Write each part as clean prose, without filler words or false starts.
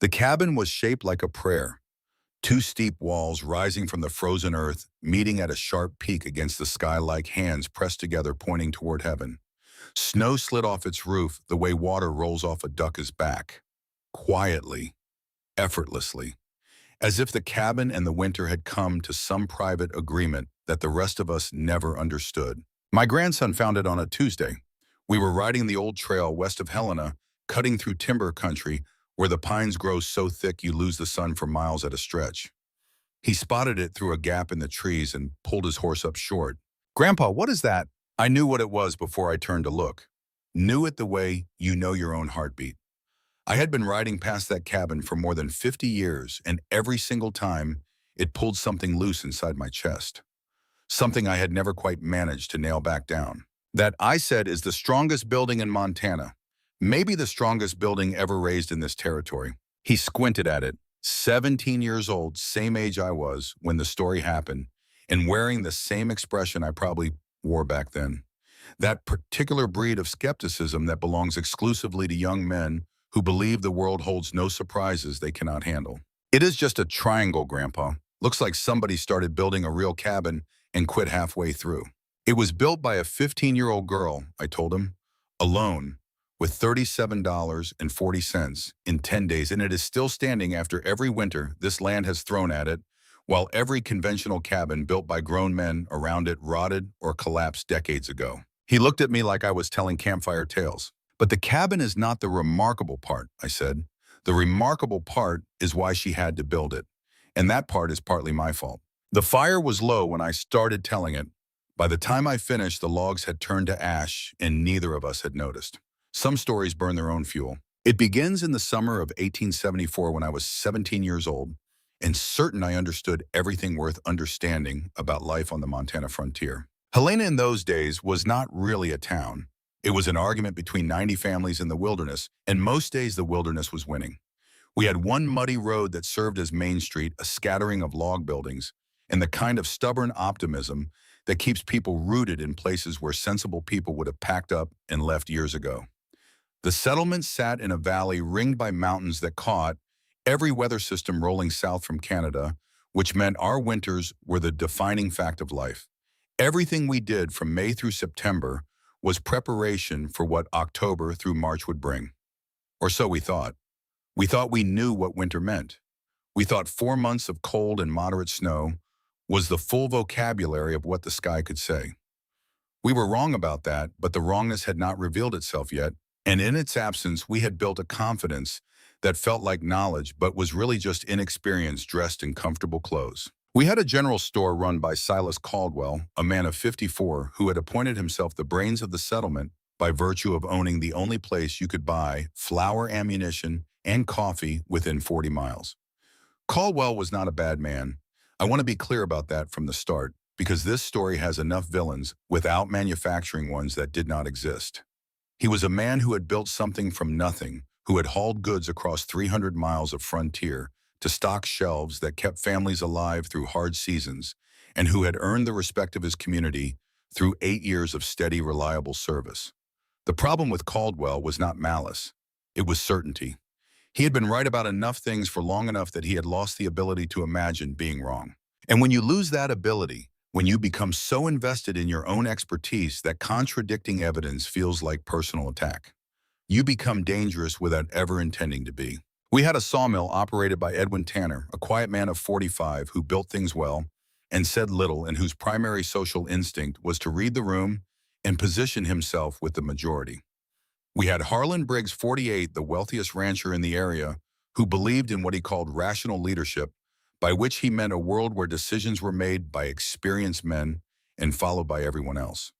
The cabin was shaped like a prayer, two steep walls rising from the frozen earth, meeting at a sharp peak against the sky like hands pressed together pointing toward heaven. Snow slid off its roof the way water rolls off a duck's back, quietly, effortlessly, as if the cabin and the winter had come to some private agreement that the rest of us never understood. My grandson found it on a Tuesday. We were riding the old trail west of Helena, cutting through timber country where the pines grow so thick you lose the sun for miles at a stretch. He spotted it through a gap in the trees and pulled his horse up short. "Grandpa, what is that?" I knew what it was before I turned to look. Knew it the way you know your own heartbeat. I had been riding past that cabin for more than 50 years, and every single time, it pulled something loose inside my chest. Something I had never quite managed to nail back down. That, I said, is the strongest building in Montana. Maybe the strongest building ever raised in this territory. He squinted at it, 17 years old, same age I was when the story happened, and wearing the same expression I probably wore back then. That particular breed of skepticism that belongs exclusively to young men who believe the world holds no surprises they cannot handle. "It is just a triangle, Grandpa. Looks like somebody started building a real cabin and quit halfway through." "It was built by a 15-year-old girl," I told him, "alone, with $37.40 in 10 days, and it is still standing after every winter this land has thrown at it, while every conventional cabin built by grown men around it rotted or collapsed decades ago." He looked at me like I was telling campfire tales. "But the cabin is not the remarkable part," I said. "The remarkable part is why she had to build it. And that part is partly my fault." The fire was low when I started telling it. By the time I finished, the logs had turned to ash, and neither of us had noticed. Some stories burn their own fuel. It begins in the summer of 1874 when I was 17 years old, and certain I understood everything worth understanding about life on the Montana frontier. Helena in those days was not really a town. It was an argument between 90 families in the wilderness, and most days the wilderness was winning. We had one muddy road that served as Main Street, a scattering of log buildings, and the kind of stubborn optimism that keeps people rooted in places where sensible people would have packed up and left years ago. The settlement sat in a valley ringed by mountains that caught every weather system rolling south from Canada, which meant our winters were the defining fact of life. Everything we did from May through September was preparation for what October through March would bring. Or so we thought. We thought we knew what winter meant. We thought 4 months of cold and moderate snow was the full vocabulary of what the sky could say. We were wrong about that, but the wrongness had not revealed itself yet, and in its absence we had built a confidence that felt like knowledge but was really just inexperience dressed in comfortable clothes. We had a general store run by Silas Caldwell, a man of 54 who had appointed himself the brains of the settlement by virtue of owning the only place you could buy flour, ammunition, and coffee within 40 miles. Caldwell was not a bad man. I want to be clear about that from the start, because this story has enough villains without manufacturing ones that did not exist. He was a man who had built something from nothing, who had hauled goods across 300 miles of frontier to stock shelves that kept families alive through hard seasons, and who had earned the respect of his community through 8 years of steady, reliable service. The problem with Caldwell was not malice. It was certainty. He had been right about enough things for long enough that he had lost the ability to imagine being wrong. And when you lose that ability, when you become so invested in your own expertise that contradicting evidence feels like personal attack, you become dangerous without ever intending to be. We had a sawmill operated by Edwin Tanner, a quiet man of 45 who built things well and said little, and whose primary social instinct was to read the room and position himself with the majority. We had Harlan Briggs, 48, the wealthiest rancher in the area, who believed in what he called rational leadership, by which he meant a world where decisions were made by experienced men and followed by everyone else.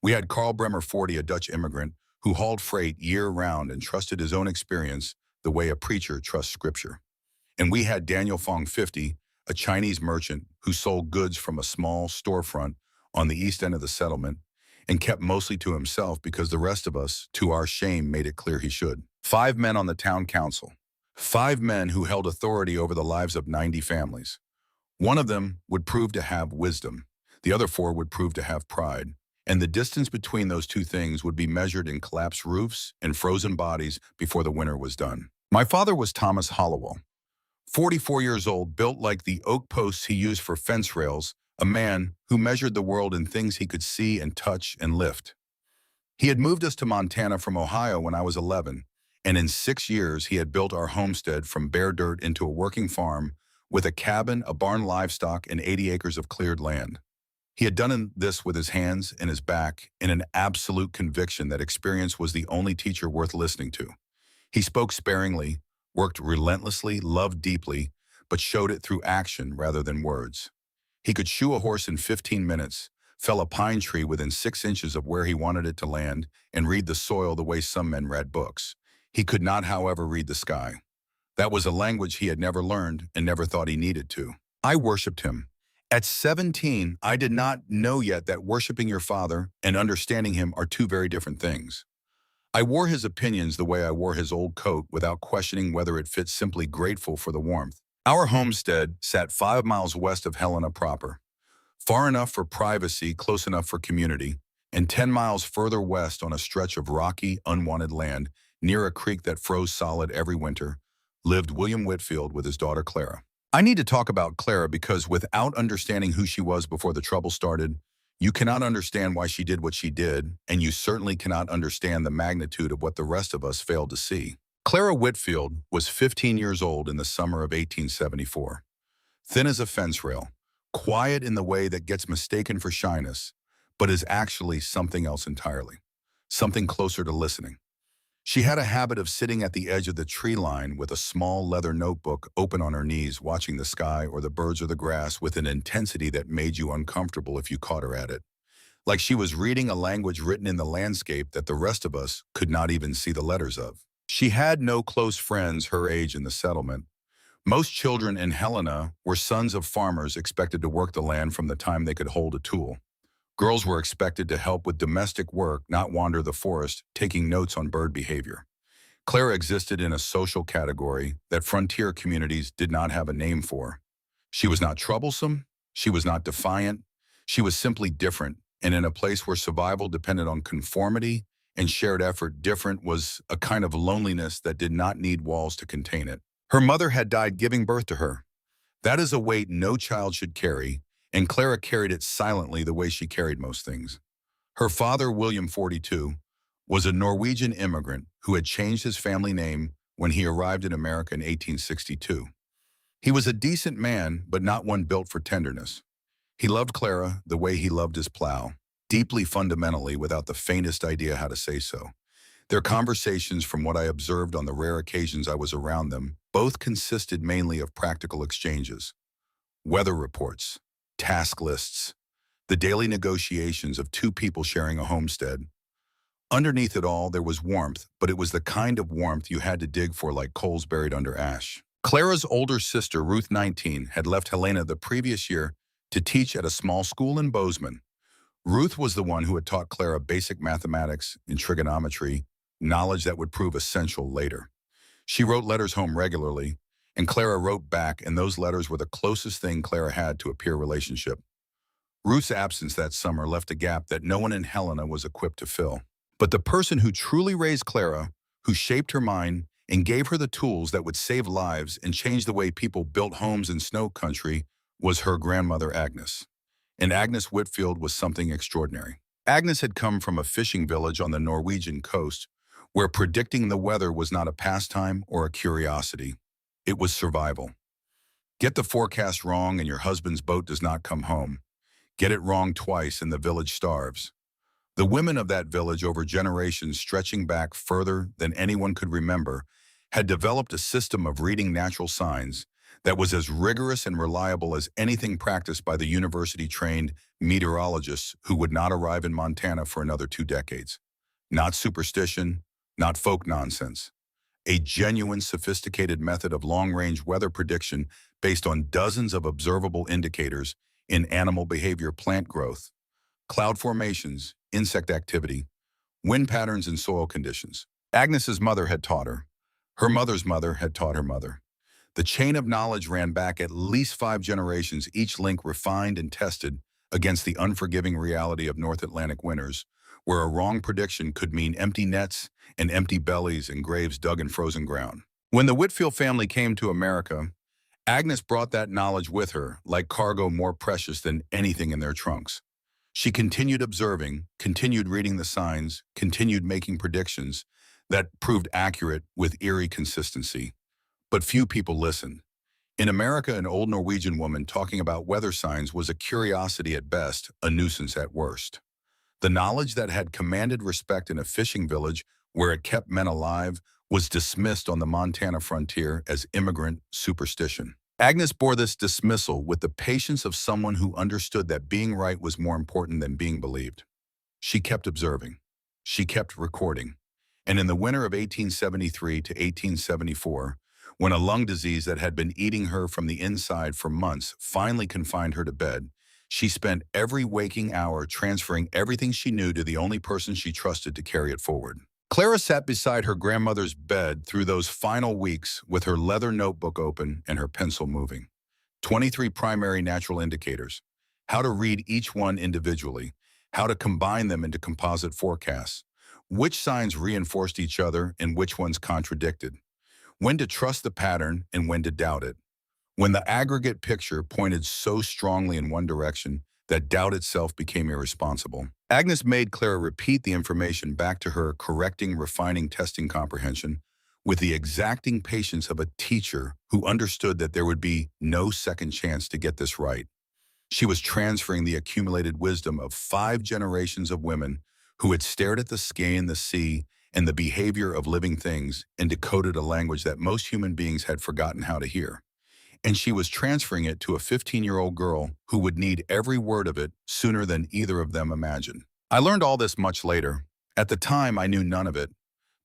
We had Carl Bremer, 40, a Dutch immigrant, who hauled freight year-round and trusted his own experience the way a preacher trusts scripture. And we had Daniel Fong, 50, a Chinese merchant who sold goods from a small storefront on the east end of the settlement and kept mostly to himself because the rest of us, to our shame, made it clear he should. 5 men on the town council. 5 men who held authority over the lives of 90 families. One of them would prove to have wisdom. The other 4 would prove to have pride. And the distance between those two things would be measured in collapsed roofs and frozen bodies before the winter was done. My father was Thomas Hollowell, 44 years old, built like the oak posts he used for fence rails, a man who measured the world in things he could see and touch and lift. He had moved us to Montana from Ohio when I was 11, and in 6 years he had built our homestead from bare dirt into a working farm with a cabin, a barn, livestock, and 80 acres of cleared land. He had done this with his hands and his back in an absolute conviction that experience was the only teacher worth listening to. He spoke sparingly, worked relentlessly, loved deeply, but showed it through action rather than words. He could shoe a horse in 15 minutes, fell a pine tree within 6 inches of where he wanted it to land, and read the soil the way some men read books. He could not, however, read the sky. That was a language he had never learned and never thought he needed to. I worshipped him. At 17, I did not know yet that worshiping your father and understanding him are two very different things. I wore his opinions the way I wore his old coat without questioning whether it fit, simply grateful for the warmth. Our homestead sat 5 miles west of Helena proper, far enough for privacy, close enough for community, and 10 miles further west on a stretch of rocky, unwanted land near a creek that froze solid every winter, lived William Whitfield with his daughter Clara. I need to talk about Clara because without understanding who she was before the trouble started, you cannot understand why she did what she did, and you certainly cannot understand the magnitude of what the rest of us failed to see. Clara Whitfield was 15 years old in the summer of 1874. Thin as a fence rail, quiet in the way that gets mistaken for shyness, but is actually something else entirely, something closer to listening. She had a habit of sitting at the edge of the tree line with a small leather notebook open on her knees, watching the sky or the birds or the grass with an intensity that made you uncomfortable if you caught her at it. Like she was reading a language written in the landscape that the rest of us could not even see the letters of. She had no close friends her age in the settlement. Most children in Helena were sons of farmers expected to work the land from the time they could hold a tool. Girls were expected to help with domestic work, not wander the forest, taking notes on bird behavior. Clara existed in a social category that frontier communities did not have a name for. She was not troublesome, she was not defiant, she was simply different, and in a place where survival depended on conformity and shared effort, different was a kind of loneliness that did not need walls to contain it. Her mother had died giving birth to her. That is a weight no child should carry, and Clara carried it silently the way she carried most things. Her father, William 42, was a Norwegian immigrant who had changed his family name when he arrived in America in 1862. He was a decent man, but not one built for tenderness. He loved Clara the way he loved his plow, deeply fundamentally without the faintest idea how to say so. Their conversations, from what I observed on the rare occasions I was around them, both consisted mainly of practical exchanges. Weather reports, task lists, the daily negotiations of two people sharing a homestead. Underneath it all, there was warmth, but it was the kind of warmth you had to dig for like coals buried under ash. Clara's older sister, Ruth 19, had left Helena the previous year to teach at a small school in Bozeman. Ruth was the one who had taught Clara basic mathematics and trigonometry, knowledge that would prove essential later. She wrote letters home regularly, and Clara wrote back, and those letters were the closest thing Clara had to a peer relationship. Ruth's absence that summer left a gap that no one in Helena was equipped to fill. But the person who truly raised Clara, who shaped her mind and gave her the tools that would save lives and change the way people built homes in snow country, was her grandmother Agnes. And Agnes Whitfield was something extraordinary. Agnes had come from a fishing village on the Norwegian coast, where predicting the weather was not a pastime or a curiosity. It was survival. Get the forecast wrong and your husband's boat does not come home. Get it wrong twice and the village starves. The women of that village, over generations stretching back further than anyone could remember, had developed a system of reading natural signs that was as rigorous and reliable as anything practiced by the university-trained meteorologists who would not arrive in Montana for another 2 decades. Not superstition, not folk nonsense. A genuine, sophisticated method of long-range weather prediction based on dozens of observable indicators in animal behavior, plant growth, cloud formations, insect activity, wind patterns, and soil conditions. Agnes's mother had taught her. Her mother's mother had taught her mother. The chain of knowledge ran back at least 5 generations, each link refined and tested against the unforgiving reality of North Atlantic winters, where a wrong prediction could mean empty nets and empty bellies and graves dug in frozen ground. When the Whitfield family came to America, Agnes brought that knowledge with her, like cargo more precious than anything in their trunks. She continued observing, continued reading the signs, continued making predictions that proved accurate with eerie consistency. But few people listened. In America, an old Norwegian woman talking about weather signs was a curiosity at best, a nuisance at worst. The knowledge that had commanded respect in a fishing village where it kept men alive was dismissed on the Montana frontier as immigrant superstition. Agnes bore this dismissal with the patience of someone who understood that being right was more important than being believed. She kept observing. She kept recording. And in the winter of 1873 to 1874, when a lung disease that had been eating her from the inside for months finally confined her to bed, she spent every waking hour transferring everything she knew to the only person she trusted to carry it forward. Clara sat beside her grandmother's bed through those final weeks with her leather notebook open and her pencil moving. 23 primary natural indicators. How to read each one individually. How to combine them into composite forecasts. Which signs reinforced each other and which ones contradicted. When to trust the pattern and when to doubt it. When the aggregate picture pointed so strongly in one direction that doubt itself became irresponsible. Agnes made Clara repeat the information back to her, correcting, refining, testing comprehension, with the exacting patience of a teacher who understood that there would be no second chance to get this right. She was transferring the accumulated wisdom of 5 generations of women who had stared at the sky and the sea and the behavior of living things and decoded a language that most human beings had forgotten how to hear. And she was transferring it to a 15-year-old girl who would need every word of it sooner than either of them imagined. I learned all this much later. At the time, I knew none of it.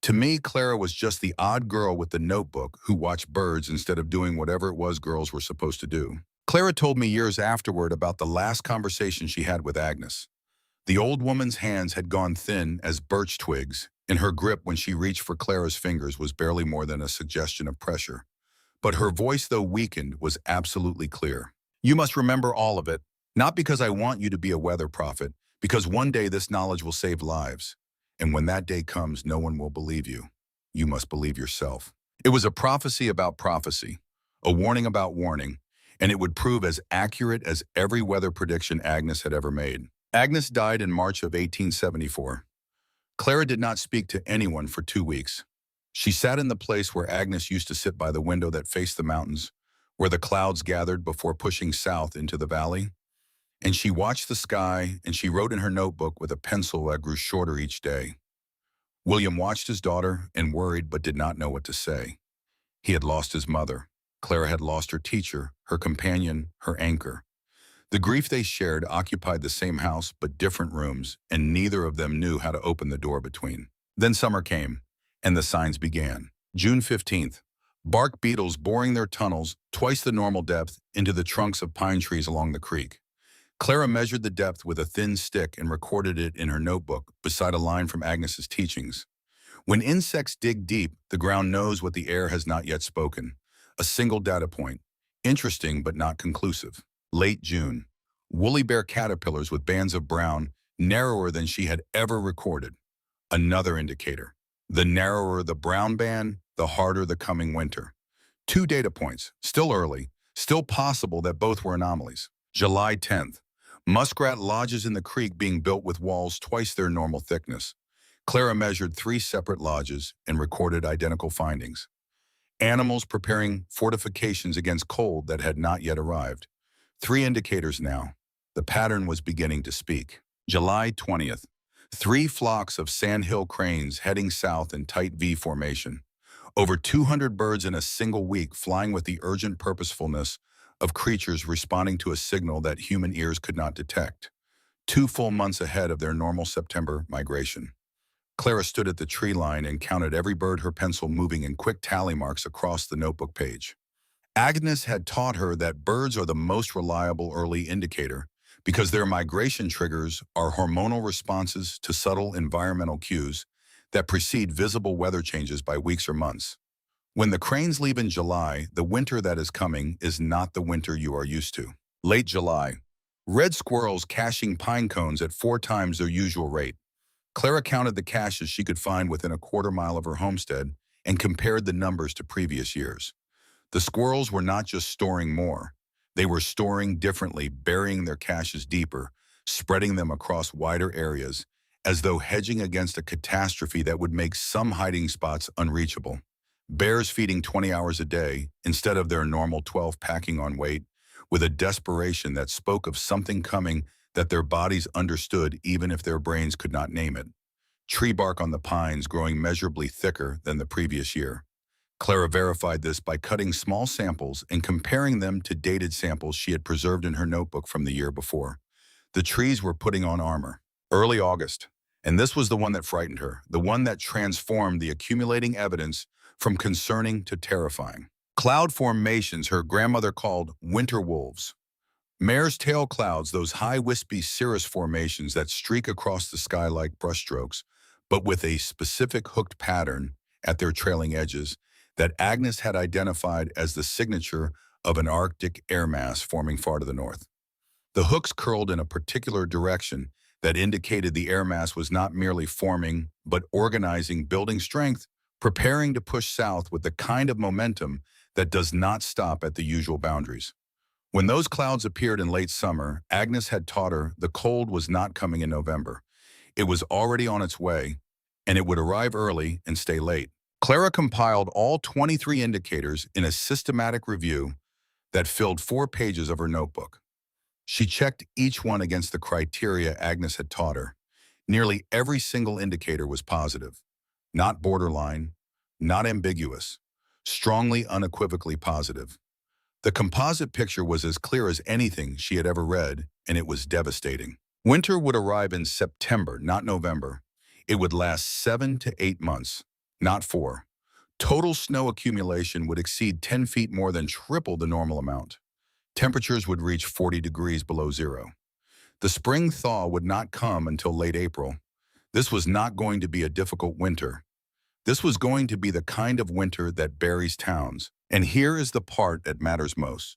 To me, Clara was just the odd girl with the notebook who watched birds instead of doing whatever it was girls were supposed to do. Clara told me years afterward about the last conversation she had with Agnes. The old woman's hands had gone thin as birch twigs, and her grip when she reached for Clara's fingers was barely more than a suggestion of pressure. But her voice, though weakened, was absolutely clear. You must remember all of it, not because I want you to be a weather prophet, because one day this knowledge will save lives. And when that day comes, no one will believe you. You must believe yourself. It was a prophecy about prophecy, a warning about warning, and it would prove as accurate as every weather prediction Agnes had ever made. Agnes died in March of 1874. Clara did not speak to anyone for 2 weeks. She sat in the place where Agnes used to sit by the window that faced the mountains, where the clouds gathered before pushing south into the valley. And she watched the sky, and she wrote in her notebook with a pencil that grew shorter each day. William watched his daughter and worried but did not know what to say. He had lost his mother. Clara had lost her teacher, her companion, her anchor. The grief they shared occupied the same house but different rooms, and neither of them knew how to open the door between. Then summer came, and the signs began. June 15th, bark beetles boring their tunnels twice the normal depth into the trunks of pine trees along the creek. Clara measured the depth with a thin stick and recorded it in her notebook beside a line from Agnes's teachings. When insects dig deep, the ground knows what the air has not yet spoken. A single data point. Interesting but not conclusive. Late June. Woolly bear caterpillars with bands of brown, narrower than she had ever recorded. Another indicator. The narrower the brown band, the harder the coming winter. 2 data points. Still early. Still possible that both were anomalies. July 10th. Muskrat lodges in the creek being built with walls twice their normal thickness. Clara measured 3 separate lodges and recorded identical findings. Animals preparing fortifications against cold that had not yet arrived. 3 indicators now. The pattern was beginning to speak. July 20th. 3 flocks of sandhill cranes heading south in tight V formation. Over 200 birds in a single week flying with the urgent purposefulness of creatures responding to a signal that human ears could not detect. 2 full months ahead of their normal September migration. Clara stood at the tree line and counted every bird, her pencil moving in quick tally marks across the notebook page. Agnes had taught her that birds are the most reliable early indicator because their migration triggers are hormonal responses to subtle environmental cues that precede visible weather changes by weeks or months. When the cranes leave in July, the winter that is coming is not the winter you are used to. Late July. Red squirrels caching pine cones at 4 times their usual rate. Clara counted the caches she could find within a quarter mile of her homestead and compared the numbers to previous years. The squirrels were not just storing more. They were storing differently, burying their caches deeper, spreading them across wider areas, as though hedging against a catastrophe that would make some hiding spots unreachable. Bears feeding 20 hours a day, instead of their normal 12 packing on weight, with a desperation that spoke of something coming that their bodies understood even if their brains could not name it. Tree bark on the pines growing measurably thicker than the previous year. Clara verified this by cutting small samples and comparing them to dated samples she had preserved in her notebook from the year before. The trees were putting on armor. Early August. And this was the one that frightened her, the one that transformed the accumulating evidence from concerning to terrifying. Cloud formations her grandmother called winter wolves. Mare's tail clouds, those high wispy cirrus formations that streak across the sky like brushstrokes, but with a specific hooked pattern at their trailing edges that Agnes had identified as the signature of an Arctic air mass forming far to the north. The hooks curled in a particular direction that indicated the air mass was not merely forming, but organizing, building strength, preparing to push south with the kind of momentum that does not stop at the usual boundaries. When those clouds appeared in late summer, Agnes had taught her the cold was not coming in November. It was already on its way, and it would arrive early and stay late. Clara compiled all 23 indicators in a systematic review that filled 4 pages of her notebook. She checked each one against the criteria Agnes had taught her. Nearly every single indicator was positive, not borderline, not ambiguous, strongly unequivocally positive. The composite picture was as clear as anything she had ever read, and it was devastating. Winter would arrive in September, not November. It would last 7 to 8 months, not 4. Total snow accumulation would exceed 10 feet, more than triple the normal amount. Temperatures would reach 40 degrees below zero. The spring thaw would not come until late April. This was not going to be a difficult winter. This was going to be the kind of winter that buries towns. And here is the part that matters most,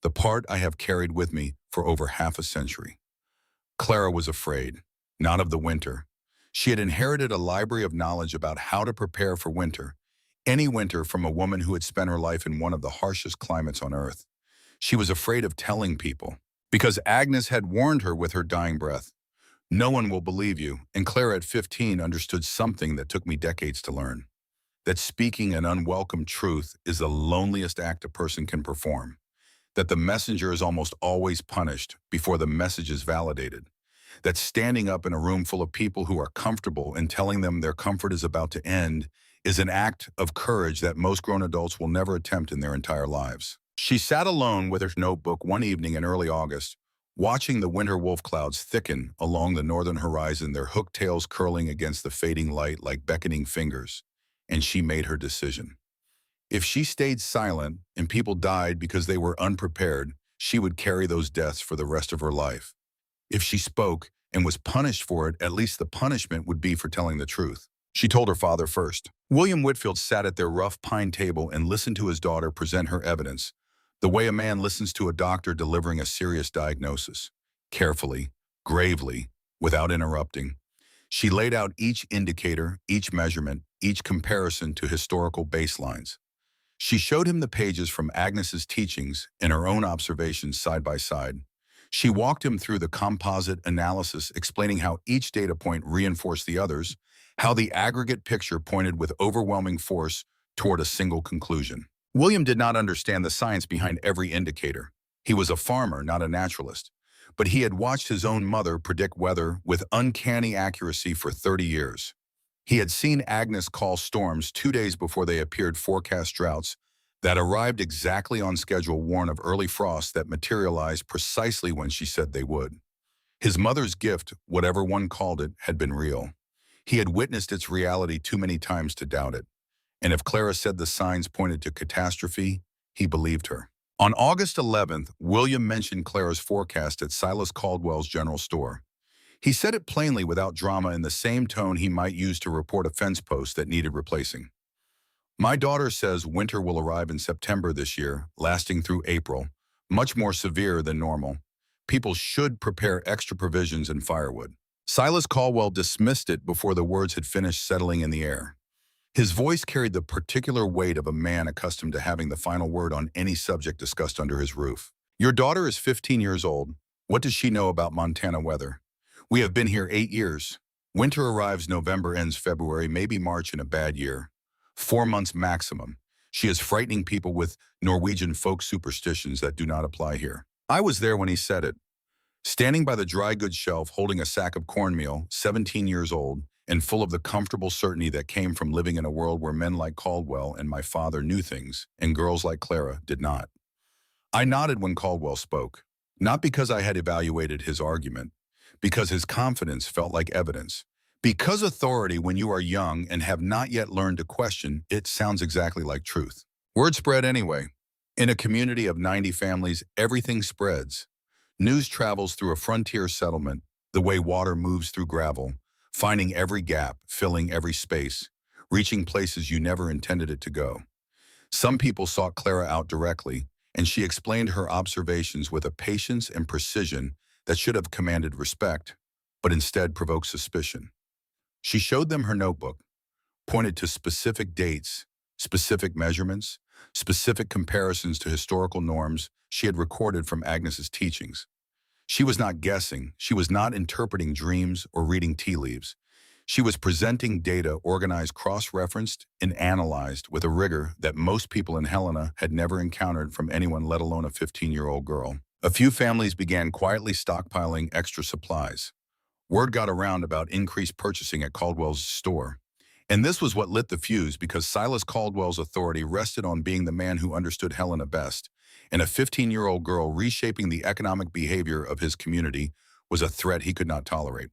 the part I have carried with me for over half a century. Clara was afraid, not of the winter. She had inherited a library of knowledge about how to prepare for winter, any winter, from a woman who had spent her life in one of the harshest climates on Earth. She was afraid of telling people, because Agnes had warned her with her dying breath. No one will believe you, and Clara at 15 understood something that took me decades to learn. That speaking an unwelcome truth is the loneliest act a person can perform. That the messenger is almost always punished before the message is validated. That standing up in a room full of people who are comfortable and telling them their comfort is about to end is an act of courage that most grown adults will never attempt in their entire lives. She sat alone with her notebook one evening in early August, watching the winter wolf clouds thicken along the northern horizon, their hooked tails curling against the fading light like beckoning fingers. And she made her decision. If she stayed silent and people died because they were unprepared, she would carry those deaths for the rest of her life. If she spoke and was punished for it, at least the punishment would be for telling the truth. She told her father first. William Whitfield sat at their rough pine table and listened to his daughter present her evidence, the way a man listens to a doctor delivering a serious diagnosis. Carefully, gravely, without interrupting. She laid out each indicator, each measurement, each comparison to historical baselines. She showed him the pages from Agnes's teachings and her own observations side by side. She walked him through the composite analysis, explaining how each data point reinforced the others, how the aggregate picture pointed with overwhelming force toward a single conclusion. William did not understand the science behind every indicator. He was a farmer, not a naturalist. But he had watched his own mother predict weather with uncanny accuracy for 30 years. He had seen Agnes call storms 2 days before they appeared, forecast droughts that arrived exactly on schedule, warn of early frosts that materialized precisely when she said they would. His mother's gift, whatever one called it, had been real. He had witnessed its reality too many times to doubt it. And if Clara said the signs pointed to catastrophe, he believed her. On August 11th, William mentioned Clara's forecast at Silas Caldwell's general store. He said it plainly, without drama, in the same tone he might use to report a fence post that needed replacing. My daughter says winter will arrive in September this year, lasting through April, much more severe than normal. People should prepare extra provisions and firewood. Silas Caldwell dismissed it before the words had finished settling in the air. His voice carried the particular weight of a man accustomed to having the final word on any subject discussed under his roof. Your daughter is 15 years old. What does she know about Montana weather? We have been here 8 years. Winter arrives November, ends February, maybe March in a bad year. 4 months maximum. She is frightening people with Norwegian folk superstitions that do not apply here. I was there when he said it. Standing by the dry goods shelf holding a sack of cornmeal, 17 years old, and full of the comfortable certainty that came from living in a world where men like Caldwell and my father knew things, and girls like Clara did not. I nodded when Caldwell spoke, not because I had evaluated his argument, because his confidence felt like evidence. Because authority, when you are young and have not yet learned to question, it sounds exactly like truth. Word spread anyway. In a community of 90 families, everything spreads. News travels through a frontier settlement, the way water moves through gravel, finding every gap, filling every space, reaching places you never intended it to go. Some people sought Clara out directly, and she explained her observations with a patience and precision that should have commanded respect, but instead provoked suspicion. She showed them her notebook, pointed to specific dates, specific measurements, specific comparisons to historical norms she had recorded from Agnes's teachings. She was not guessing, she was not interpreting dreams or reading tea leaves. She was presenting data organized, cross-referenced, and analyzed with a rigor that most people in Helena had never encountered from anyone, let alone a 15-year-old girl. A few families began quietly stockpiling extra supplies. Word got around about increased purchasing at Caldwell's store. And this was what lit the fuse, because Silas Caldwell's authority rested on being the man who understood Helena best, and a 15-year-old girl reshaping the economic behavior of his community was a threat he could not tolerate.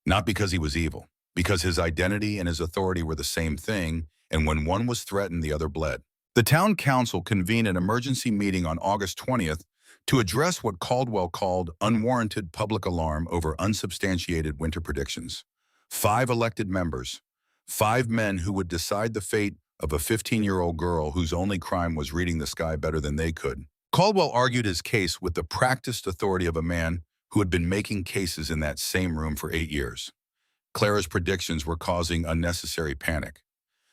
Not because he was evil, because his identity and his authority were the same thing, and when one was threatened, the other bled. The town council convened an emergency meeting on August 20th to address what Caldwell called unwarranted public alarm over unsubstantiated winter predictions. 5 elected members, 5 men who would decide the fate of a 15-year-old girl whose only crime was reading the sky better than they could. Caldwell argued his case with the practiced authority of a man who had been making cases in that same room for 8 years. Clara's predictions were causing unnecessary panic.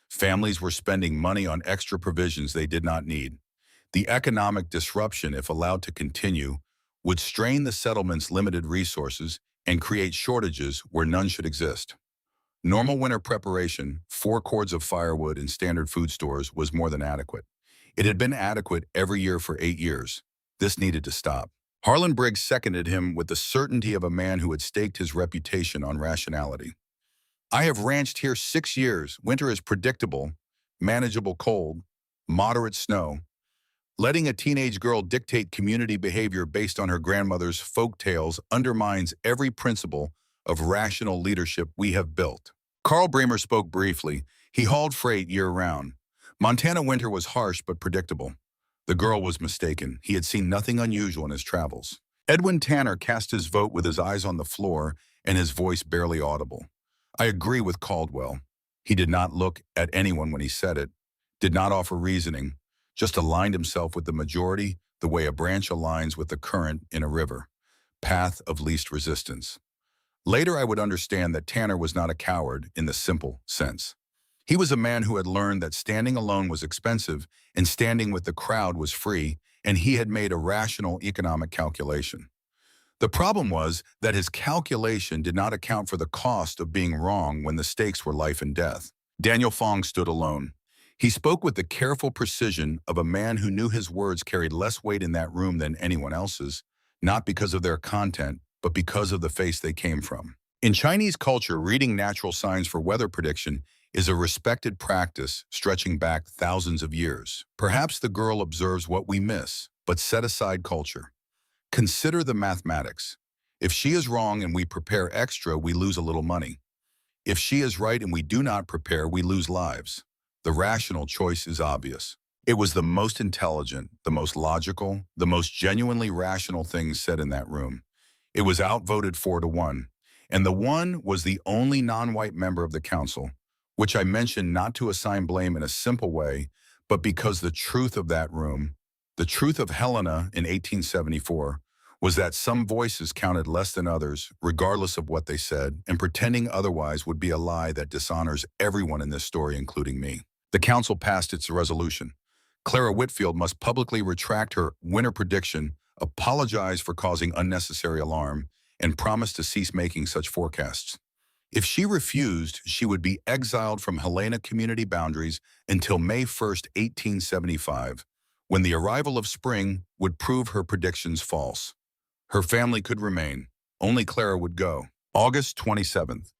Families were spending money on extra provisions they did not need. The economic disruption, if allowed to continue, would strain the settlement's limited resources and create shortages where none should exist. Normal winter preparation, 4 cords of firewood in standard food stores, was more than adequate. It had been adequate every year for 8 years. This needed to stop. Harlan Briggs seconded him with the certainty of a man who had staked his reputation on rationality. I have ranched here 6 years. Winter is predictable, manageable cold, moderate snow. Letting a teenage girl dictate community behavior based on her grandmother's folk tales undermines every principle of rational leadership we have built. Carl Bremer spoke briefly. He hauled freight year-round. Montana winter was harsh but predictable. The girl was mistaken. He had seen nothing unusual in his travels. Edwin Tanner cast his vote with his eyes on the floor and his voice barely audible. I agree with Caldwell. He did not look at anyone when he said it, did not offer reasoning, just aligned himself with the majority the way a branch aligns with the current in a river. Path of least resistance. Later I would understand that Tanner was not a coward in the simple sense. He was a man who had learned that standing alone was expensive and standing with the crowd was free, and he had made a rational economic calculation. The problem was that his calculation did not account for the cost of being wrong when the stakes were life and death. Daniel Fong stood alone. He spoke with the careful precision of a man who knew his words carried less weight in that room than anyone else's, not because of their content, but because of the face they came from. In Chinese culture, reading natural signs for weather prediction is a respected practice stretching back thousands of years. Perhaps the girl observes what we miss, but set aside culture. Consider the mathematics. If she is wrong and we prepare extra, we lose a little money. If she is right and we do not prepare, we lose lives. The rational choice is obvious. It was the most intelligent, the most logical, the most genuinely rational thing said in that room. It was outvoted 4-1, and the one was the only non-white member of the council, which I mentioned not to assign blame in a simple way, but because the truth of that room, the truth of Helena in 1874, was that some voices counted less than others, regardless of what they said, and pretending otherwise would be a lie that dishonors everyone in this story, including me. The council passed its resolution. Clara Whitfield must publicly retract her winter prediction, apologize for causing unnecessary alarm, and promise to cease making such forecasts. If she refused, she would be exiled from Helena community boundaries until May 1st, 1875, when the arrival of spring would prove her predictions false. Her family could remain. Only Clara would go. August 27th,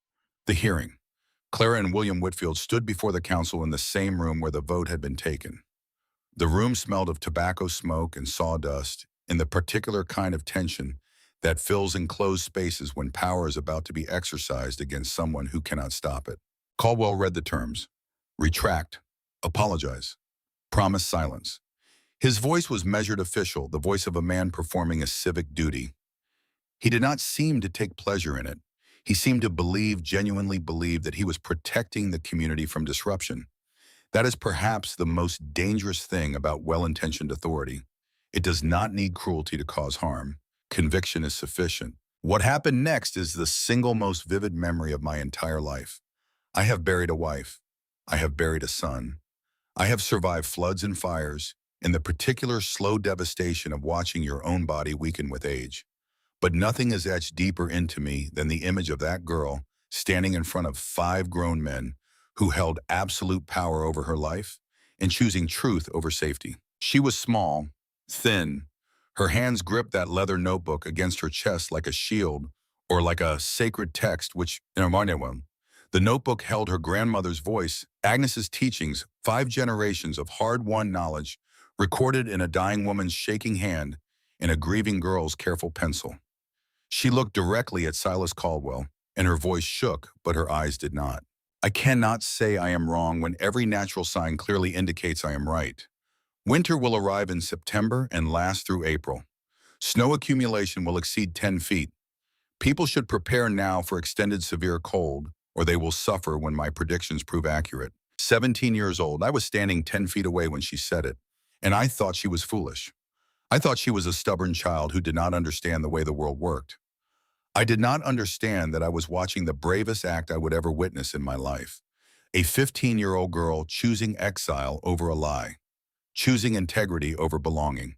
the hearing. Clara and William Whitfield stood before the council in the same room where the vote had been taken. The room smelled of tobacco smoke and sawdust, and the particular kind of tension that fills enclosed spaces when power is about to be exercised against someone who cannot stop it. Caldwell read the terms: retract, apologize, promise silence. His voice was measured official, the voice of a man performing a civic duty. He did not seem to take pleasure in it. He seemed to genuinely believe that he was protecting the community from disruption. That is perhaps the most dangerous thing about well-intentioned authority. It does not need cruelty to cause harm. Conviction is sufficient. What happened next is the single most vivid memory of my entire life. I have buried a wife. I have buried a son. I have survived floods and fires, and the particular slow devastation of watching your own body weaken with age. But nothing is etched deeper into me than the image of that girl standing in front of 5 grown men who held absolute power over her life and choosing truth over safety. She was small, thin. Her hands gripped that leather notebook against her chest like a shield or like a sacred text, which, the notebook held her grandmother's voice, Agnes's teachings, 5 generations of hard-won knowledge, recorded in a dying woman's shaking hand and a grieving girl's careful pencil. She looked directly at Silas Caldwell, and her voice shook, but her eyes did not. I cannot say I am wrong when every natural sign clearly indicates I am right. Winter will arrive in September and last through April. Snow accumulation will exceed 10 feet. People should prepare now for extended severe cold, or they will suffer when my predictions prove accurate. 17 years old, I was standing 10 feet away when she said it, and I thought she was foolish. I thought she was a stubborn child who did not understand the way the world worked. I did not understand that I was watching the bravest act I would ever witness in my life. A 15-year-old girl choosing exile over a lie, choosing integrity over belonging,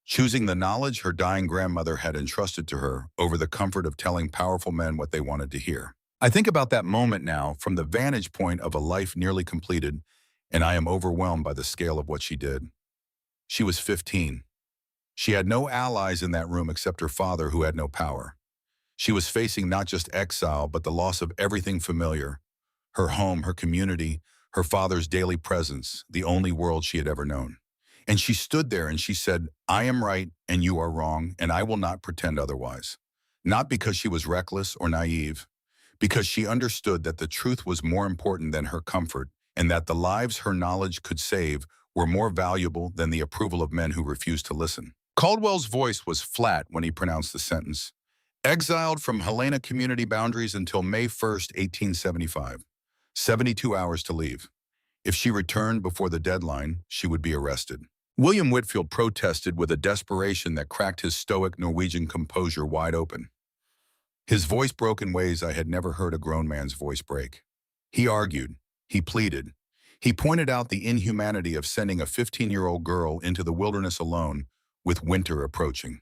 choosing the knowledge her dying grandmother had entrusted to her over the comfort of telling powerful men what they wanted to hear. I think about that moment now from the vantage point of a life nearly completed, and I am overwhelmed by the scale of what she did. She was 15. She had no allies in that room except her father, who had no power. She was facing not just exile, but the loss of everything familiar: her home, her community, her father's daily presence, the only world she had ever known. And she stood there and she said, I am right and you are wrong, and I will not pretend otherwise. Not because she was reckless or naive, because she understood that the truth was more important than her comfort, and that the lives her knowledge could save were more valuable than the approval of men who refused to listen. Caldwell's voice was flat when he pronounced the sentence: exiled from Helena community boundaries until May 1st, 1875. 72 hours to leave. If she returned before the deadline, she would be arrested. William Whitfield protested with a desperation that cracked his stoic Norwegian composure wide open. His voice broke in ways I had never heard a grown man's voice break. He argued. He pleaded. He pointed out the inhumanity of sending a 15-year-old girl into the wilderness alone with winter approaching.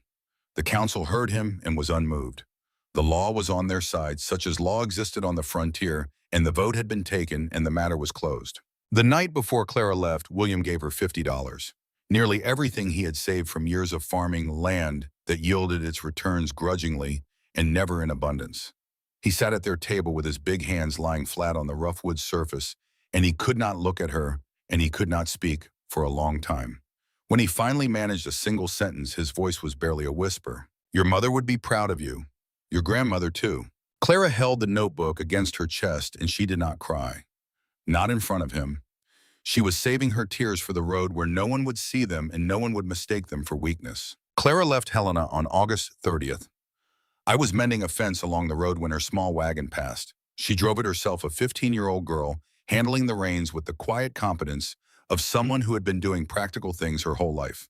The council heard him and was unmoved. The law was on their side, such as law existed on the frontier, and the vote had been taken and the matter was closed. The night before Clara left, William gave her $50, nearly everything he had saved from years of farming land that yielded its returns grudgingly and never in abundance. He sat at their table with his big hands lying flat on the rough wood surface, and he could not look at her, and he could not speak for a long time. When he finally managed a single sentence, his voice was barely a whisper. Your mother would be proud of you. Your grandmother, too. Clara held the notebook against her chest, and she did not cry. Not in front of him. She was saving her tears for the road where no one would see them and no one would mistake them for weakness. Clara left Helena on August 30th. I was mending a fence along the road when her small wagon passed. She drove it herself, a 15-year-old girl, handling the reins with the quiet competence of someone who had been doing practical things her whole life.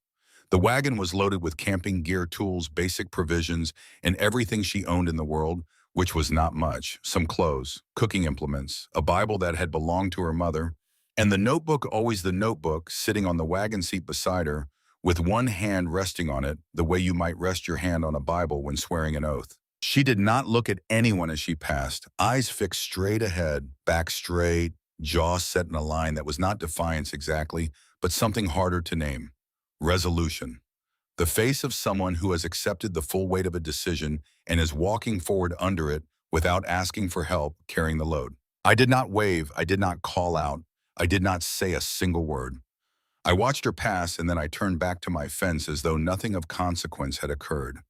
The wagon was loaded with camping gear, tools, basic provisions, and everything she owned in the world, which was not much. Some clothes, cooking implements, a Bible that had belonged to her mother, and the notebook, always the notebook, sitting on the wagon seat beside her, with one hand resting on it, the way you might rest your hand on a Bible when swearing an oath. She did not look at anyone as she passed, eyes fixed straight ahead, back straight, jaw set in a line that was not defiance exactly, but something harder to name. Resolution. The face of someone who has accepted the full weight of a decision and is walking forward under it without asking for help carrying the load. I did not wave, I did not call out, I did not say a single word. I watched her pass and then I turned back to my fence as though nothing of consequence had occurred.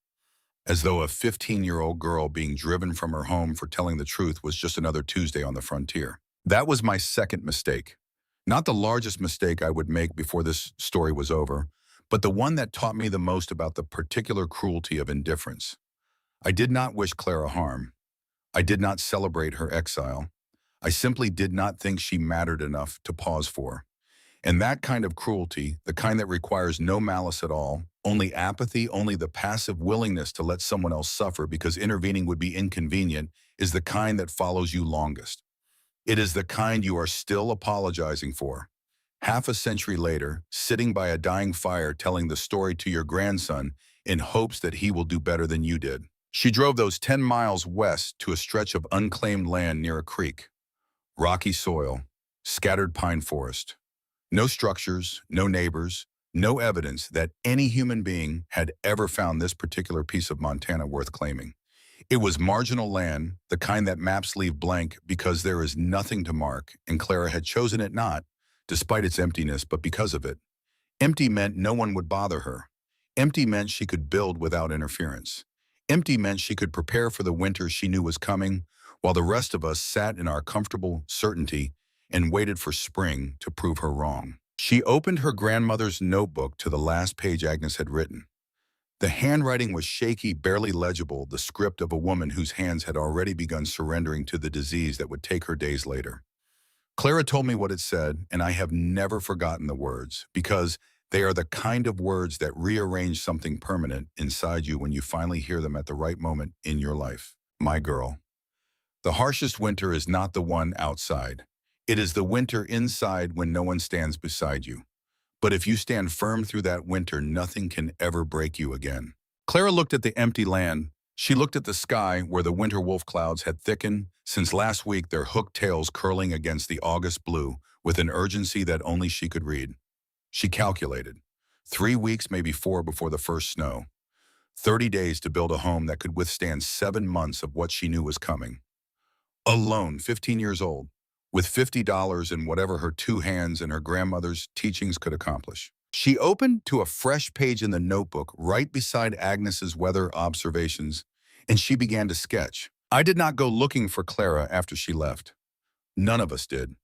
As though a 15-year-old girl being driven from her home for telling the truth was just another Tuesday on the frontier. That was my second mistake. Not the largest mistake I would make before this story was over, but the one that taught me the most about the particular cruelty of indifference. I did not wish Clara harm. I did not celebrate her exile. I simply did not think she mattered enough to pause for. And that kind of cruelty, the kind that requires no malice at all, only apathy, only the passive willingness to let someone else suffer because intervening would be inconvenient, is the kind that follows you longest. It is the kind you are still apologizing for. Half a century later, sitting by a dying fire telling the story to your grandson in hopes that he will do better than you did. She drove those 10 miles west to a stretch of unclaimed land near a creek. Rocky soil, scattered pine forest. No structures, no neighbors, no evidence that any human being had ever found this particular piece of Montana worth claiming. It was marginal land, the kind that maps leave blank because there is nothing to mark, and Clara had chosen it not, despite its emptiness, but because of it. Empty meant no one would bother her. Empty meant she could build without interference. Empty meant she could prepare for the winter she knew was coming, while the rest of us sat in our comfortable certainty and waited for spring to prove her wrong. She opened her grandmother's notebook to the last page Agnes had written. The handwriting was shaky, barely legible, the script of a woman whose hands had already begun surrendering to the disease that would take her days later. Clara told me what it said, and I have never forgotten the words, because they are the kind of words that rearrange something permanent inside you when you finally hear them at the right moment in your life. My girl, the harshest winter is not the one outside. It is the winter inside when no one stands beside you. But if you stand firm through that winter, nothing can ever break you again. Clara looked at the empty land. She looked at the sky where the winter wolf clouds had thickened since last week, their hooked tails curling against the August blue with an urgency that only she could read. She calculated. 3 weeks, maybe 4 before the first snow. 30 days to build a home that could withstand 7 months of what she knew was coming. Alone, 15 years old, with $50 in whatever her 2 hands and her grandmother's teachings could accomplish. She opened to a fresh page in the notebook right beside Agnes's weather observations, and she began to sketch. I did not go looking for Clara after she left. None of us did.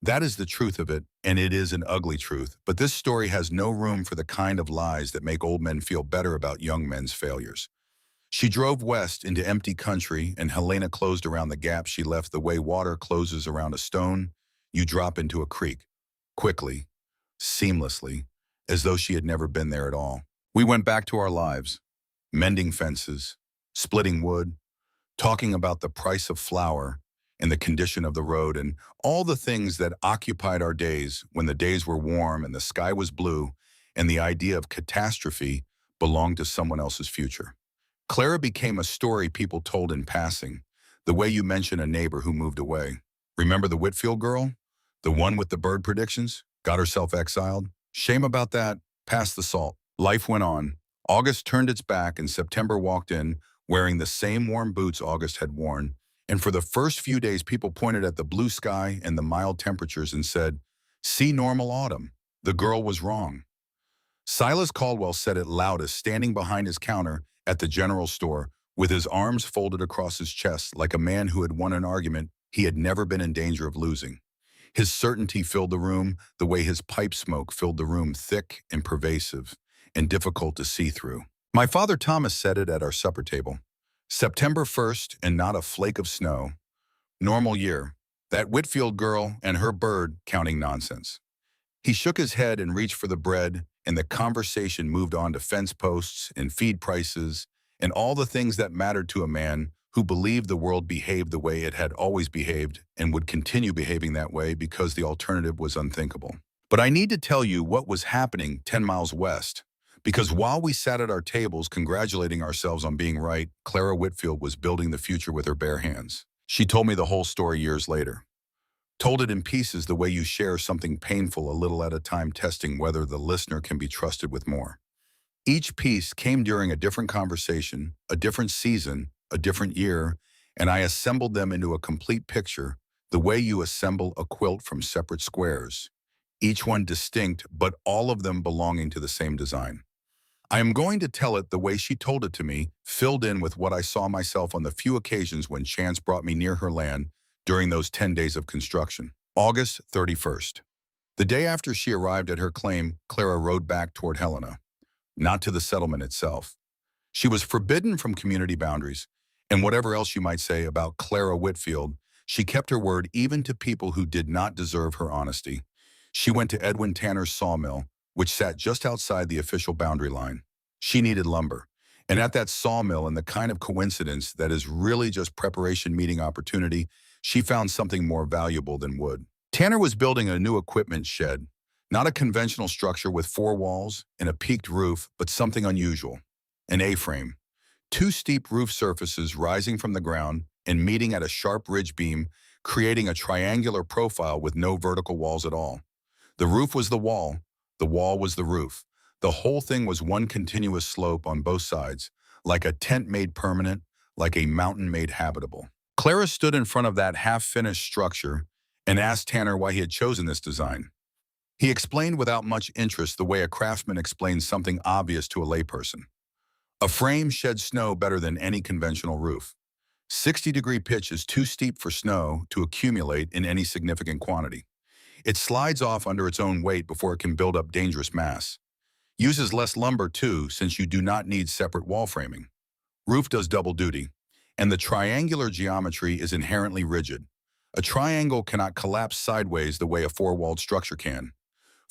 That is the truth of it, and it is an ugly truth, but this story has no room for the kind of lies that make old men feel better about young men's failures. She drove west into empty country, and Helena closed around the gap she left the way water closes around a stone. You drop into a creek. Quickly, seamlessly, as though she had never been there at all. We went back to our lives, mending fences, splitting wood, talking about the price of flour and the condition of the road and all the things that occupied our days when the days were warm and the sky was blue and the idea of catastrophe belonged to someone else's future. Clara became a story people told in passing, the way you mention a neighbor who moved away. Remember the Whitfield girl? The one with the bird predictions? Got herself exiled? Shame about that. Pass the salt. Life went on. August turned its back and September walked in, wearing the same warm boots August had worn. And for the first few days, people pointed at the blue sky and the mild temperatures and said, "See normal autumn." The girl was wrong. Silas Caldwell said it loudest, standing behind his counter at the general store, with his arms folded across his chest like a man who had won an argument he had never been in danger of losing. His certainty filled the room the way his pipe smoke filled the room, thick and pervasive and difficult to see through. My father Thomas said it at our supper table. September 1st and not a flake of snow. Normal year. That Whitfield girl and her bird counting nonsense. He shook his head and reached for the bread and the conversation moved on to fence posts and feed prices and all the things that mattered to a man who believed the world behaved the way it had always behaved and would continue behaving that way because the alternative was unthinkable. But I need to tell you what was happening 10 miles west. Because while we sat at our tables congratulating ourselves on being right, Clara Whitfield was building the future with her bare hands. She told me the whole story years later. Told it in pieces the way you share something painful a little at a time, testing whether the listener can be trusted with more. Each piece came during a different conversation, a different season, a different year, and I assembled them into a complete picture, the way you assemble a quilt from separate squares, each one distinct, but all of them belonging to the same design. I am going to tell it the way she told it to me, filled in with what I saw myself on the few occasions when chance brought me near her land during those 10 days of construction. August 31st. The day after she arrived at her claim, Clara rode back toward Helena, not to the settlement itself. She was forbidden from community boundaries, and whatever else you might say about Clara Whitfield, she kept her word even to people who did not deserve her honesty. She went to Edwin Tanner's sawmill, which sat just outside the official boundary line. She needed lumber, and at that sawmill, and the kind of coincidence that is really just preparation meeting opportunity, she found something more valuable than wood. Tanner was building a new equipment shed, not a conventional structure with four walls and a peaked roof, but something unusual. An A-frame. Two steep roof surfaces rising from the ground and meeting at a sharp ridge beam, creating a triangular profile with no vertical walls at all. The roof was the wall was the roof. The whole thing was one continuous slope on both sides, like a tent made permanent, like a mountain made habitable. Clara stood in front of that half-finished structure and asked Tanner why he had chosen this design. He explained without much interest the way a craftsman explains something obvious to a layperson. A frame sheds snow better than any conventional roof. 60-degree pitch is too steep for snow to accumulate in any significant quantity. It slides off under its own weight before it can build up dangerous mass. Uses less lumber too, since you do not need separate wall framing. Roof does double duty, and the triangular geometry is inherently rigid. A triangle cannot collapse sideways the way a four-walled structure can.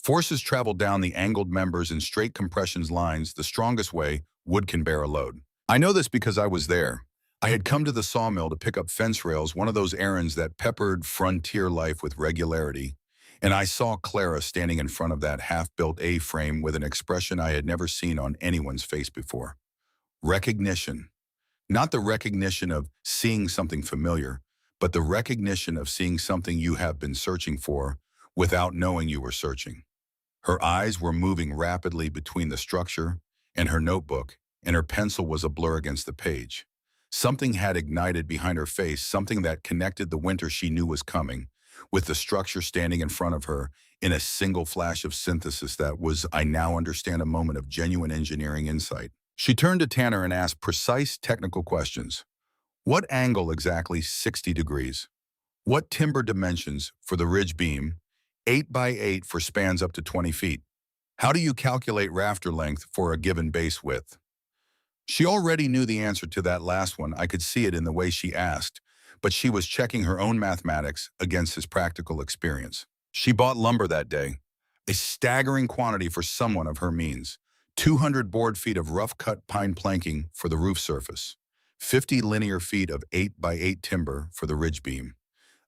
Forces travel down the angled members in straight compression lines the strongest way wood can bear a load. I know this because I was there. I had come to the sawmill to pick up fence rails, one of those errands that peppered frontier life with regularity, and I saw Clara standing in front of that half-built A-frame with an expression I had never seen on anyone's face before. Recognition. Not the recognition of seeing something familiar, but the recognition of seeing something you have been searching for without knowing you were searching. Her eyes were moving rapidly between the structure and her notebook, and her pencil was a blur against the page. Something had ignited behind her face, something that connected the winter she knew was coming, with the structure standing in front of her in a single flash of synthesis that was, I now understand, a moment of genuine engineering insight. She turned to Tanner and asked precise technical questions. What angle exactly 60 degrees? What timber dimensions for the ridge beam? 8 by 8 for spans up to 20 feet. How do you calculate rafter length for a given base width? She already knew the answer to that last one. I could see it in the way she asked, but she was checking her own mathematics against his practical experience. She bought lumber that day, a staggering quantity for someone of her means. 200 board feet of rough-cut pine planking for the roof surface, 50 linear feet of 8 by 8 timber for the ridge beam,